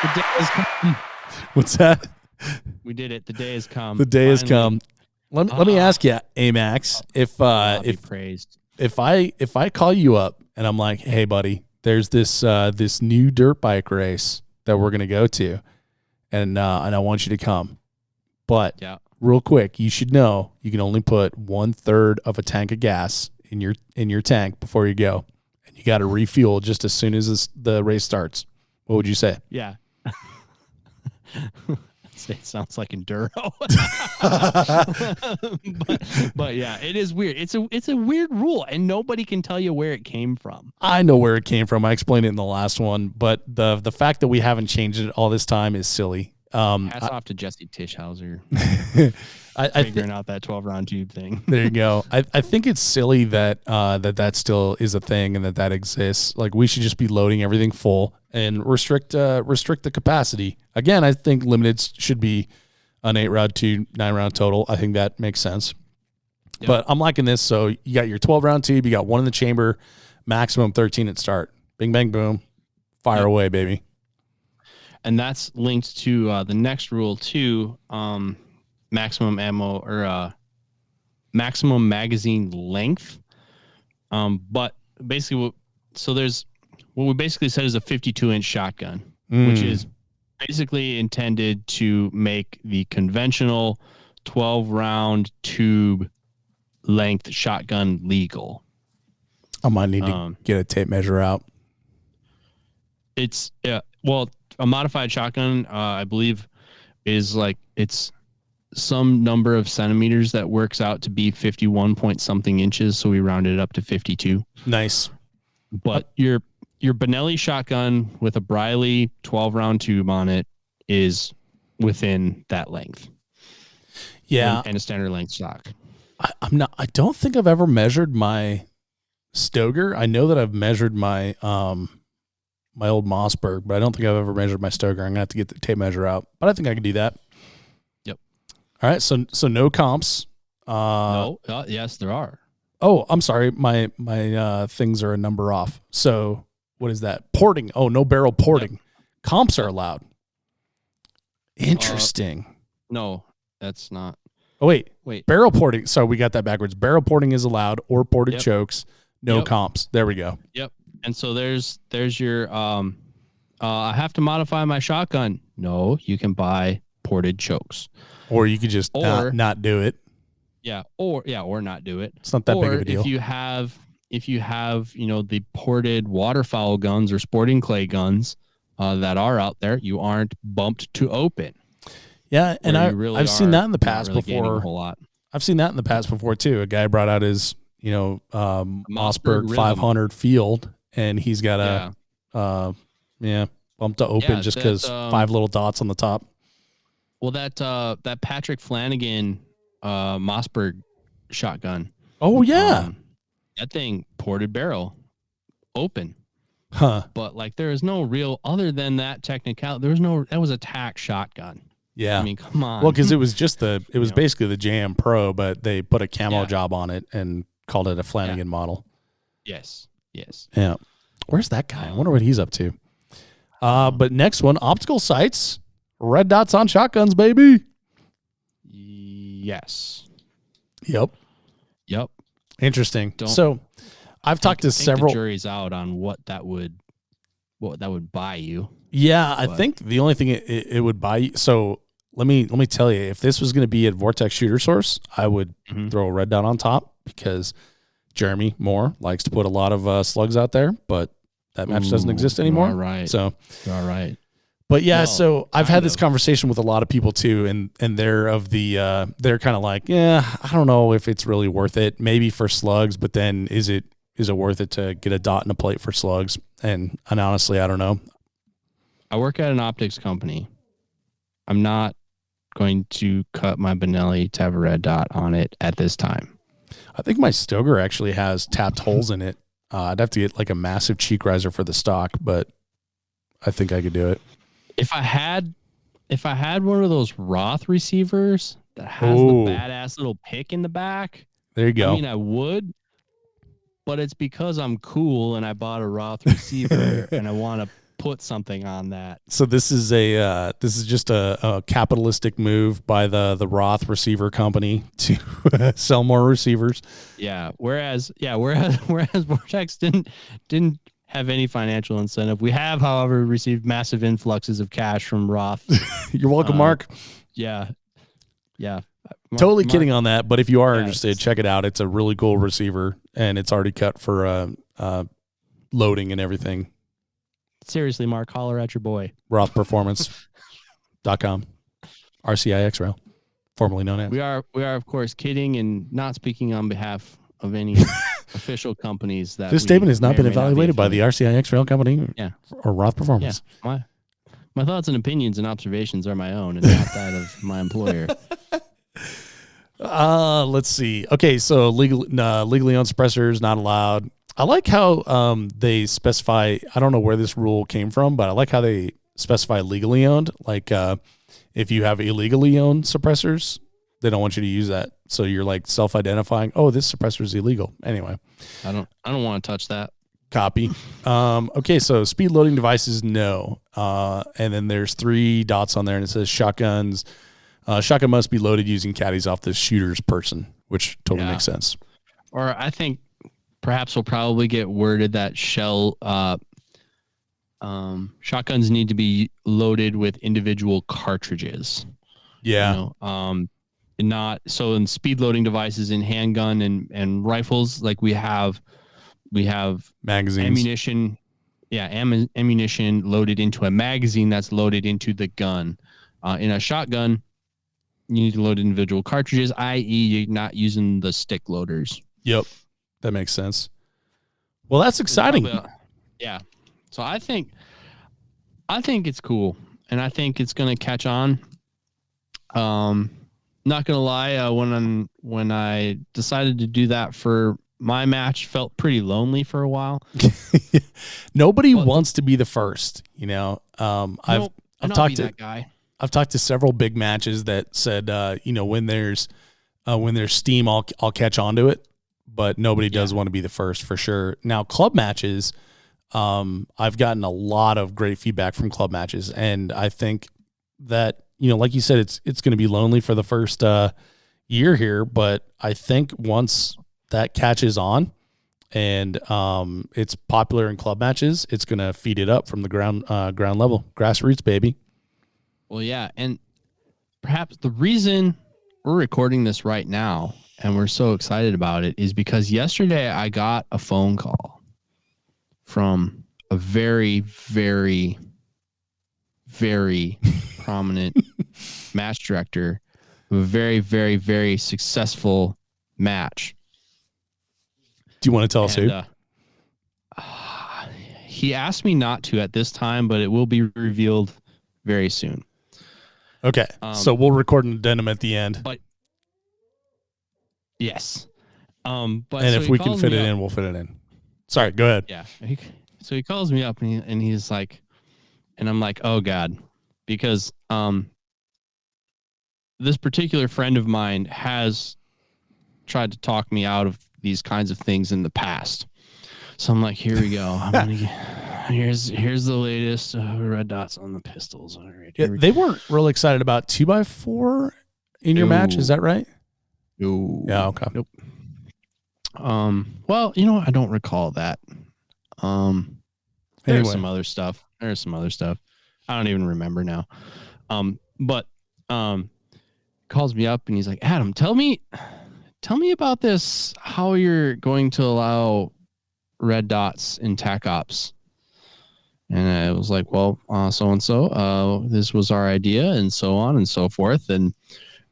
The day has come. What's that? We did it. The day has come. The day has come. Let me ask you, Amax, if I call you up and I'm like, hey buddy, there's this new dirt bike race that we're gonna go to, and I want you to come, but real quick, you should know you can only put 1/3 of a tank of gas in your tank before you go, and you got to refuel just as soon as the race starts. What would you say? Yeah. It sounds like enduro. but yeah, it is weird. It's a weird rule, and nobody can tell you where it came from. I know where it came from. I explained it in the last one, but the fact that we haven't changed it all this time is silly. Hats off to Jesse Tischhauser figuring out that 12-round tube thing. There you go. I think it's silly that that still is a thing and that exists. Like, we should just be loading everything full and restrict the capacity. Again, I think limited should be an 8-round to 9-round total. I think that makes sense. Yep. But I'm liking this. So you got your 12-round tube, you got one in the chamber, maximum 13 at start. Bing, bang, boom. Fire away, baby. And that's linked to the next rule too, maximum ammo or maximum magazine length. But basically, what we basically said is a 52-inch shotgun, which is basically intended to make the conventional 12-round tube length shotgun legal. I might need to get a tape measure out. It's a modified shotgun, I believe, is like it's some number of centimeters that works out to be 51 point something inches. So we rounded it up to 52. Nice. But your Benelli shotgun with a Briley 12-round tube on it is within that length. Yeah. And a standard length stock. I don't think I've ever measured my Stoger. I know that I've measured my my old Mossberg, but I don't think I've ever measured my Stoger. I'm gonna have to get the tape measure out, but I think I can do that. Yep. All right. So no comps. No. Yes, there are. Oh, I'm sorry. My things are a number off. So what is that? Porting. Oh, no barrel porting. Yep. Comps are allowed. Interesting. No, that's not. Oh, wait. Barrel porting. So we got that backwards. Barrel porting is allowed, or ported chokes. No comps. There we go. Yep. And so there's your I have to modify my shotgun. No, you can buy ported chokes. Or you could just not do it. Yeah, or not do it. It's not that big of a deal. If you have the ported waterfowl guns or sporting clay guns that are out there, you aren't bumped to open. Yeah, and I've seen that in the past before. A whole lot. I've seen that in the past before too. A guy brought out his Mossberg 500 field, and he's got bumped to open just because 5 little dots on the top. Well, that Patrick Flanagan Mossberg shotgun. Oh yeah, that thing ported barrel, open. Huh? But like, there is no real other than that technical. That was a tack shotgun. Yeah, I mean, come on. Well, because it was basically the Jam Pro, but they put a camo job on it and called it a Flanagan model. Yes. Yeah. Where's that guy? I wonder what he's up to. But next one, optical sights, red dots on shotguns, baby. Yes. Yep. Interesting. So I've talked to several. The jury's out on what that would buy you. Yeah, I think the only thing it would buy you. So let me tell you, if this was going to be at Vortex Shooter Source, I would throw a red dot on top because Jeremy Moore likes to put a lot of slugs out there, but that match doesn't exist anymore. All right. So all right. But yeah, so I've had this conversation with a lot of people too, and they're of the they're kind of like, yeah, I don't know if it's really worth it. Maybe for slugs, but then is it worth it to get a dot and a plate for slugs? And honestly, I don't know. I work at an optics company. I'm not going to cut my Benelli to have a red dot on it at this time. I think my Stoger actually has tapped holes in it. I'd have to get like a massive cheek riser for the stock, but I think I could do it. If I had one of those Roth receivers that has the badass little pick in the back, there you go. I mean, I would, but it's because I'm cool and I bought a Roth receiver and I want to put something on that. So this is just a capitalistic move by the Roth receiver company to sell more receivers. Yeah. Whereas Vortex didn't have any financial incentive. We have, however, received massive influxes of cash from Roth. You're welcome, Mark. Yeah. Totally kidding on that, but if you are interested, check it out. It's a really cool receiver, and it's already cut for loading and everything. Seriously, Mark, holler at your boy. RothPerformance.com. RCIX Rail, formerly known as. We are of course kidding and not speaking on behalf of any official companies that this statement has not been evaluated by the RCIX Rail Company or Roth Performance. Yeah. My thoughts and opinions and observations are my own and not that of my employer. Let's see. Okay, so legally owned suppressors not allowed. I like how they specify, I don't know where this rule came from, but I like how they specify legally owned. Like if you have illegally owned suppressors, they don't want you to use that. So you're like self-identifying, oh, this suppressor is illegal. Anyway. I don't want to touch that. Copy. Okay, so speed loading devices, no. And then there's 3 dots on there and it says shotguns. Shotgun must be loaded using caddies off the shooter's person, which totally makes sense. Or I think perhaps we'll probably get worded that shotguns need to be loaded with individual cartridges. Yeah. Not so in speed loading devices in handgun and rifles, like we have magazines, ammunition. Yeah. Ammunition loaded into a magazine that's loaded into the gun. In a shotgun, you need to load individual cartridges, i.e. you're not using the stick loaders. Yep. That makes sense. Well, that's exciting. Yeah. So I think it's cool and I think it's going to catch on. Not gonna lie, when I decided to do that for my match, felt pretty lonely for a while. Nobody wants to be the first, you know. I've talked to that guy. I've talked to several big matches that said, when there's steam, I'll catch on to it, but nobody does want to be the first for sure. Now, club matches, I've gotten a lot of great feedback from club matches, and I think that, like you said, it's going to be lonely for the first year here, but I think once that catches on and it's popular in club matches, it's going to feed it up from the ground level, grassroots, baby. Well, yeah, and perhaps the reason we're recording this right now and we're so excited about it is because yesterday I got a phone call from a very, very, very prominent match director of a very, very, very successful match. Do you want to tell us who? He asked me not to at this time, but it will be revealed very soon. Okay, so we'll record an addendum at the end. But yes, and if we can fit it in, we'll fit it in. Sorry, go ahead. Yeah. So he calls me up and he's like, and I'm like, oh God, because this particular friend of mine has tried to talk me out of these kinds of things in the past. So I'm like, here we go. Here's the latest red dots on the pistols. All right, Yeah, they weren't real excited about 2x4 in your match. Is that right? No. Yeah. Okay. Nope. Well, I don't recall that. There's some other stuff. I don't even remember now. But calls me up and he's like, Adam, tell me about this, how you're going to allow red dots in TAC Ops. And I was like, well, so-and-so, this was our idea, and so on and so forth. And,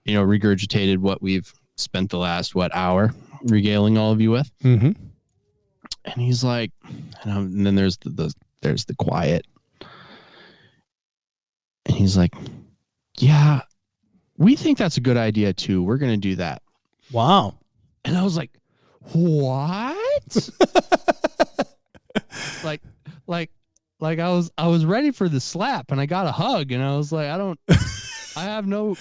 regurgitated what we've spent the last, hour regaling all of you with. Mm-hmm. And he's like, and then there's the quiet. And he's like, yeah, we think that's a good idea too. We're going to do that. Wow. And I was like, what? like I was ready for the slap, and I got a hug, and I was like, I have no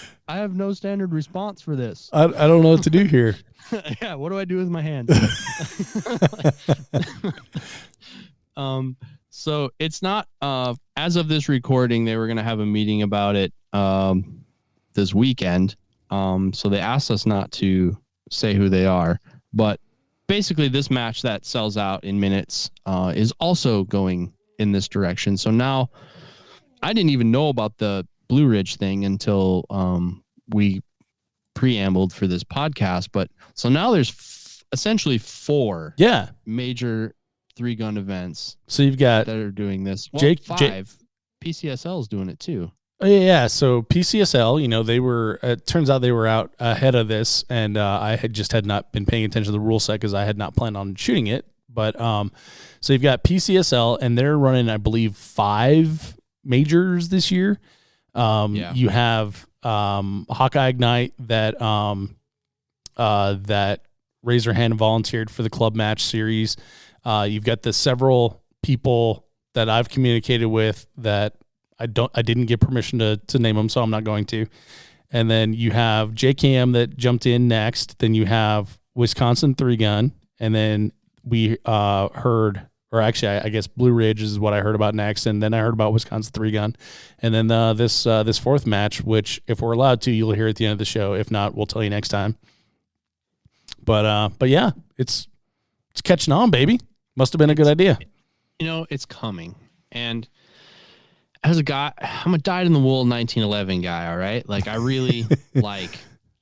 standard response for this. I don't know what to do here. Yeah. What do I do with my hands? So it's not, as of this recording, they were going to have a meeting about it, this weekend. So they asked us not to say who they are, but basically this match that sells out in minutes, is also going in this direction. So now I didn't even know about the Blue Ridge thing until, we preambled for this podcast, but so now there's essentially 4 major 3-gun events. So you've got that are doing this. Well, Jake 5. PCSL is doing it too. Yeah. So PCSL, they were, it turns out they were out ahead of this, and I had not been paying attention to the rule set because I had not planned on shooting it. But so you've got PCSL, and they're running, I believe, 5 majors this year. You have Hawkeye Ignite that that raised their hand and volunteered for the club match series. You've got the several people that I've communicated with that I didn't get permission to name them, so I'm not going to. And then you have JKM that jumped in next. Then you have Wisconsin 3-gun, and then we heard, or actually I guess Blue Ridge is what I heard about next, and then I heard about Wisconsin 3-gun, and then this 4th match, which if we're allowed to, you'll hear at the end of the show. If not, we'll tell you next time. But yeah, it's catching on, baby. Must have been a good idea. It's coming. And as a guy, I'm a dyed-in-the-wool 1911 guy, all right? Like, I really like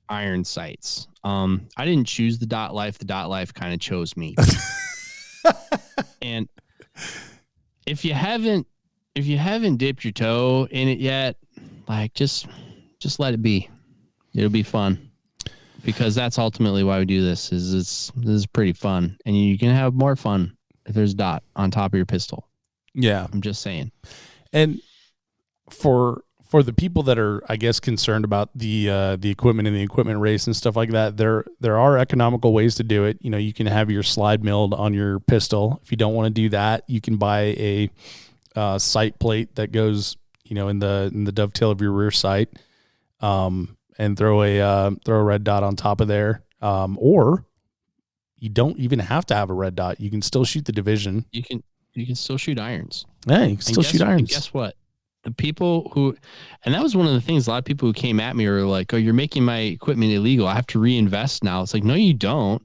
iron sights. I didn't choose the dot life. The dot life kind of chose me. And if you haven't dipped your toe in it yet, like, just let it be. It'll be fun. Because that's ultimately why we do this. This is pretty fun, and you can have more fun if there's a dot on top of your pistol. Yeah, I'm just saying. And for the people that are, I guess, concerned about the equipment and the equipment race and stuff like that, there are economical ways to do it. You can have your slide milled on your pistol. If you don't want to do that, you can buy a sight plate that goes, in the dovetail of your rear sight. And throw a red dot on top of there, or you don't even have to have a red dot. You can still shoot the division. You can still shoot irons. Yeah, you can still shoot irons. Guess what? The people who, and that was one of the things. A lot of people who came at me were like, "Oh, you're making my equipment illegal. I have to reinvest now." It's like, no, you don't.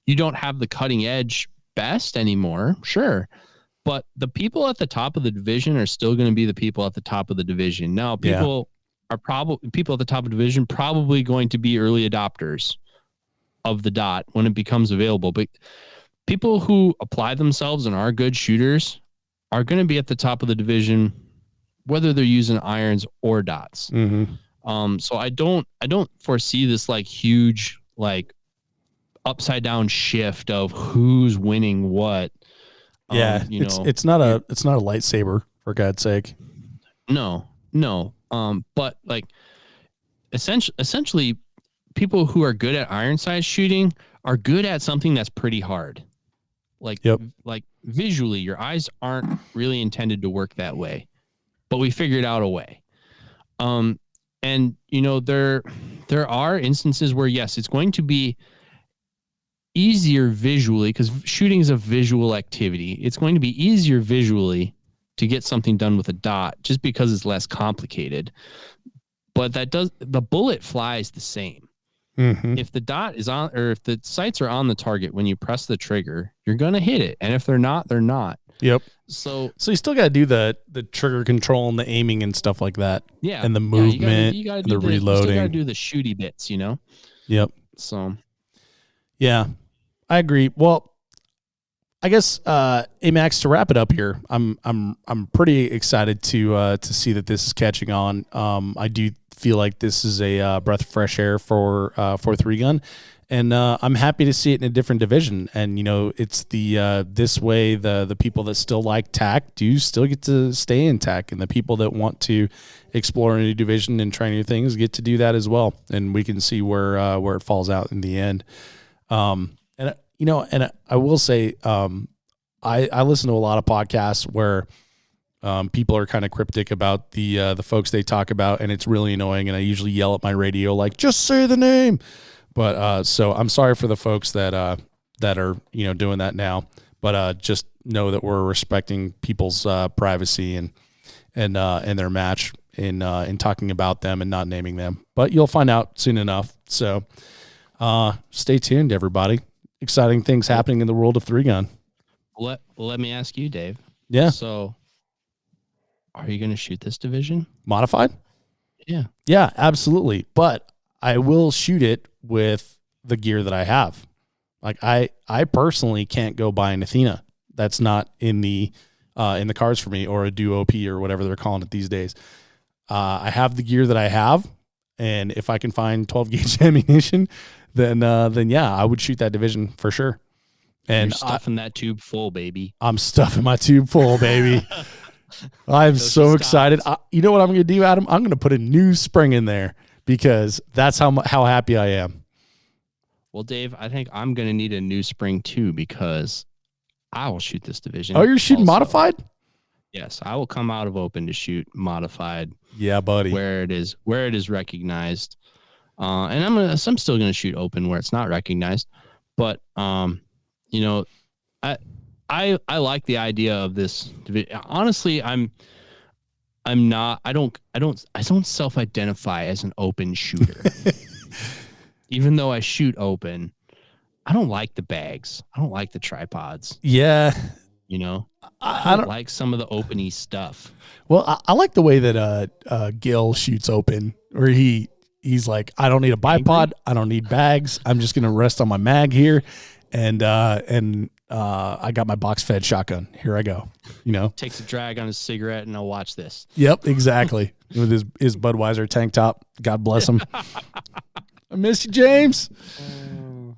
You don't have the cutting edge best anymore. Sure. But the people at the top of the division are still going to be the people at the top of the division. Now, people at the top of the division probably going to be early adopters of the dot when it becomes available. But people who apply themselves and are good shooters are going to be at the top of the division, whether they're using irons or dots. Mm-hmm. So I don't foresee this like huge, like upside down shift of who's winning what. Yeah. It's not a lightsaber, for God's sake. No. But like essentially people who are good at iron sight shooting are good at something that's pretty hard. Like visually, your eyes aren't really intended to work that way, but we figured out a way. And there are instances where, yes, it's going to be easier visually, because shooting is a visual activity. It's going to be easier visually to get something done with a dot just because it's less complicated. But the bullet flies the same. Mm-hmm. If the dot is on, or if the sights are on the target when you press the trigger, you're going to hit it. And if they're not, they're not. Yep. So you still got to do the trigger control and the aiming and stuff like that. Yeah. And the movement, you gotta and the reloading. You still got to do the shooty bits, you know? Yep. So. Yeah, I agree. Well, I guess, Max, to wrap it up here, I'm pretty excited to see that this is catching on. I do feel like this is a breath of fresh air for 3-gun, and I'm happy to see it in a different division. And it's this way the people that still like TAC do still get to stay in TAC, and the people that want to explore a new division and try new things get to do that as well. And we can see where it falls out in the end. And I will say, I listen to a lot of podcasts where people are kind of cryptic about the folks they talk about, and it's really annoying. And I usually yell at my radio, like, just say the name. But so I'm sorry for the folks that are doing that now. But just know that we're respecting people's privacy and their match in talking about them and not naming them. But you'll find out soon enough. So stay tuned, everybody. Exciting things happening in the world of 3-gun. Let me ask you, Dave. Yeah. So, are you going to shoot this division modified? Yeah. Yeah, absolutely. But I will shoot it with the gear that I have. Like I personally can't go buy an Athena. That's not in the cards for me, or a Duo P or whatever they're calling it these days. I have the gear that I have, and if I can find 12 gauge ammunition, then yeah, I would shoot that division for sure. And you're stuffing that tube full, baby. I'm stuffing my tube full, baby. I'm so excited. You know what I'm going to do, Adam? I'm going to put a new spring in there because that's how happy I am. Well, Dave, I think I'm going to need a new spring too, because I will shoot this division. Oh, you're shooting modified? Yes, I will come out of open to shoot modified. Yeah, buddy. Where it is recognized. And I'm still going to shoot open where it's not recognized, but I like the idea of this. Honestly, I don't self-identify as an open shooter. Even though I shoot open, I don't like the bags. I don't like the tripods. Yeah. I don't like some of the openy stuff. Well, I like the way that Gil shoots open, where he's like, I don't need a bipod. I don't need bags. I'm just going to rest on my mag here. And I got my box fed shotgun. Here I go. Takes a drag on his cigarette, and I'll watch this. Yep, exactly. With his Budweiser tank top. God bless him. I miss you, James.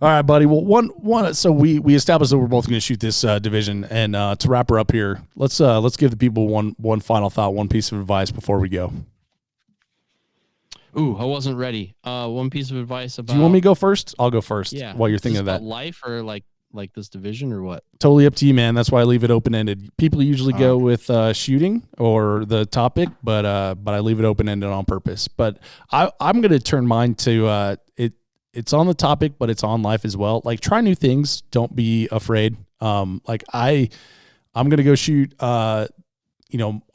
All right, buddy. Well, one. So we established that we're both going to shoot this division, and to wrap her up here, let's give the people one final thought, one piece of advice before we go. Ooh, I wasn't ready. One piece of advice about. Do you want me to go first? I'll go first. Yeah. While you're thinking of that, life or like this division or what? Totally up to you, man. That's why I leave it open ended. People usually go with shooting or the topic, but I leave it open ended on purpose. But I'm going to turn mine to It's on the topic, but it's on life as well. Like, try new things. Don't be afraid. I'm going to go shoot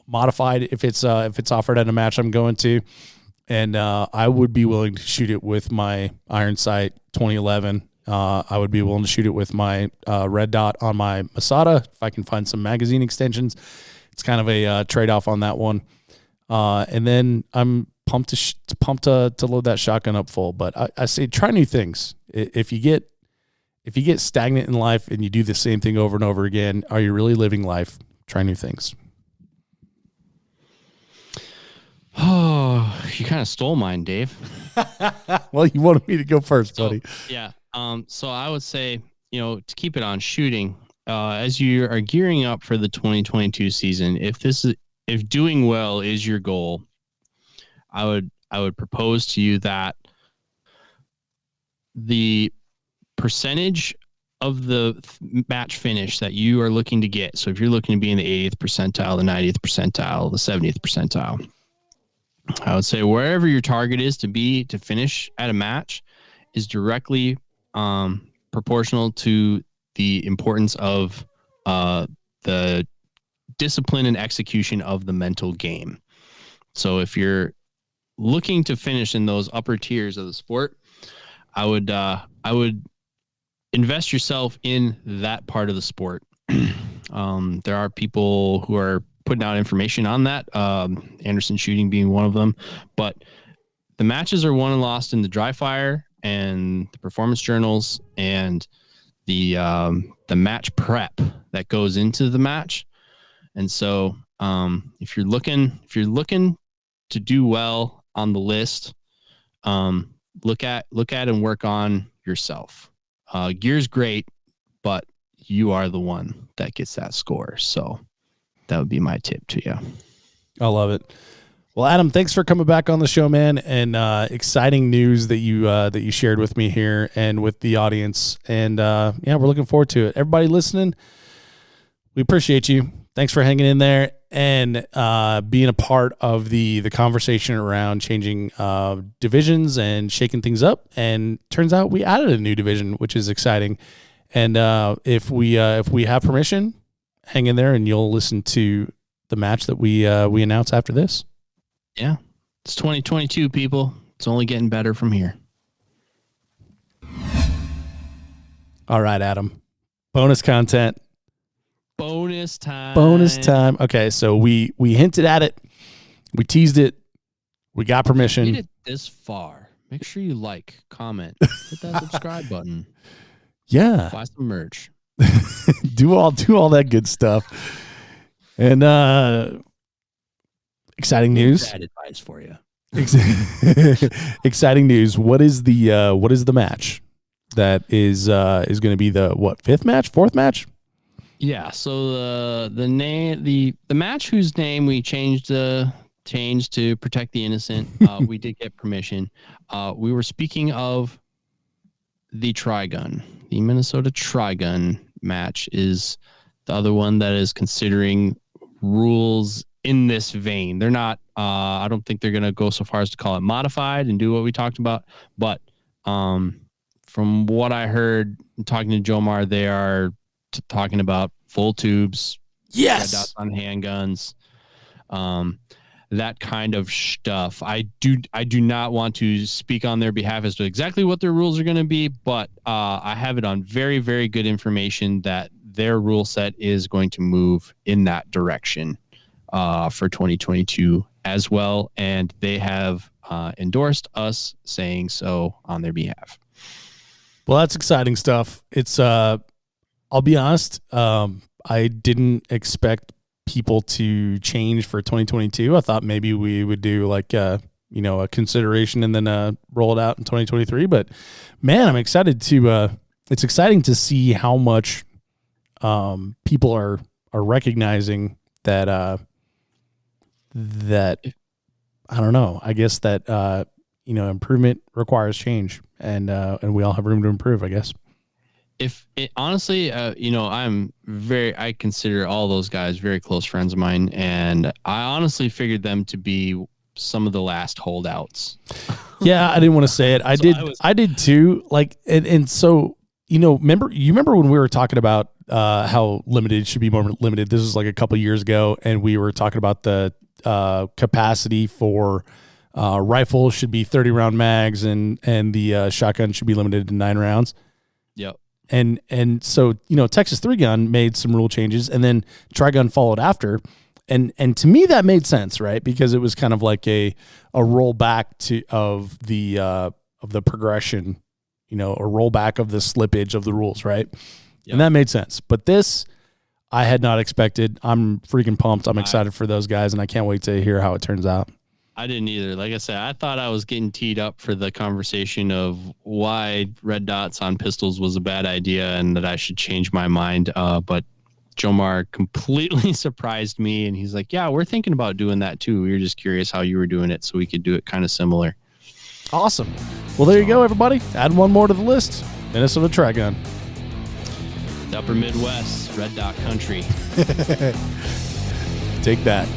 modified if it's offered at a match I'm going to. And I would be willing to shoot it with my iron sight 2011. I would be willing to shoot it with my red dot on my Masada if I can find some magazine extensions. It's kind of a trade-off on that one. And then I'm pumped to load that shotgun up full. But I say try new things. If you get stagnant in life and you do the same thing over and over again, are you really living life? Try new things. Oh, you kind of stole mine, Dave. Well, you wanted me to go first, buddy. Yeah. So I would say, to keep it on shooting, as you are gearing up for the 2022 season, if doing well is your goal, I would propose to you that the percentage of the match finish that you are looking to get. So if you're looking to be in the 80th percentile, the 90th percentile, the 70th percentile, I would say wherever your target is to finish at a match is directly proportional to the importance of the discipline and execution of the mental game. So if you're looking to finish in those upper tiers of the sport, I would invest yourself in that part of the sport. There are people who are putting out information on that, Anderson Shooting being one of them, but the matches are won and lost in the dry fire and the performance journals and the match prep that goes into the match. And so if you're looking to do well on the list, look at and work on yourself. Gear's great, but you are the one that gets that score. So that would be my tip to you. I love it. Well, Adam, thanks for coming back on the show, man, and exciting news that you shared with me here and with the audience. And yeah, we're looking forward to it. Everybody listening, we appreciate you. Thanks for hanging in there and being a part of the conversation around changing divisions and shaking things up. And turns out we added a new division, which is exciting. And if we have permission, hang in there and you'll listen to the match that we announce after this. Yeah, it's 2022, people. It's only getting better from here. All right, Adam. Bonus content. Bonus time. Bonus time. Okay, so we hinted at it. We teased it. We got permission. You made it this far. Make sure you like, comment, hit that subscribe button. Yeah. Buy some merch. do all that good stuff. And exciting news. Bad advice for you. Exciting news. What is the match that is going to be the fourth match? Yeah. So the match whose name we changed to protect the innocent. We did get permission. We were speaking of the Trigun. The Minnesota Trigun match is the other one that is considering rules in this vein. They're not, I don't think they're going to go so far as to call it modified and do what we talked about. But from what I heard talking to Jomar, they are talking about full tubes, yes, red dots on handguns, that kind of stuff. I do not want to speak on their behalf as to exactly what their rules are going to be, but I have it on very, very good information that their rule set is going to move in that direction for 2022 as well, and they have endorsed us saying so on their behalf. Well, that's exciting stuff. It's I'll be honest, I didn't expect people to change for 2022. I thought maybe we would do like a consideration and then roll it out in 2023. But man, I'm excited to. It's exciting to see how much people are recognizing that that I don't know. I guess that improvement requires change, and we all have room to improve, I guess. If it honestly, I consider all those guys very close friends of mine, and I honestly figured them to be some of the last holdouts. Yeah, I didn't want to say it. I did too. Like, and so, remember when we were talking about how limited should be more limited? This was like a couple of years ago, and we were talking about the capacity for rifles should be 30 round mags, and the shotgun should be limited to 9 rounds. Yep. And so, Texas 3-gun made some rule changes, and then Trigun followed after. And to me, that made sense, right? Because it was kind of like a rollback of the progression, a rollback of the slippage of the rules, right? Yep. And that made sense. But this, I had not expected. I'm freaking pumped. I'm excited for those guys, and I can't wait to hear how it turns out. I didn't either. Like I said, I thought I was getting teed up for the conversation of why red dots on pistols was a bad idea and that I should change my mind. But Jomar completely surprised me, and he's like, yeah, we're thinking about doing that too. We were just curious how you were doing it so we could do it kind of similar. Awesome. Well, there you go, everybody. Add one more to the list. Minnesota Trigun. The upper Midwest, red dot country. Take that.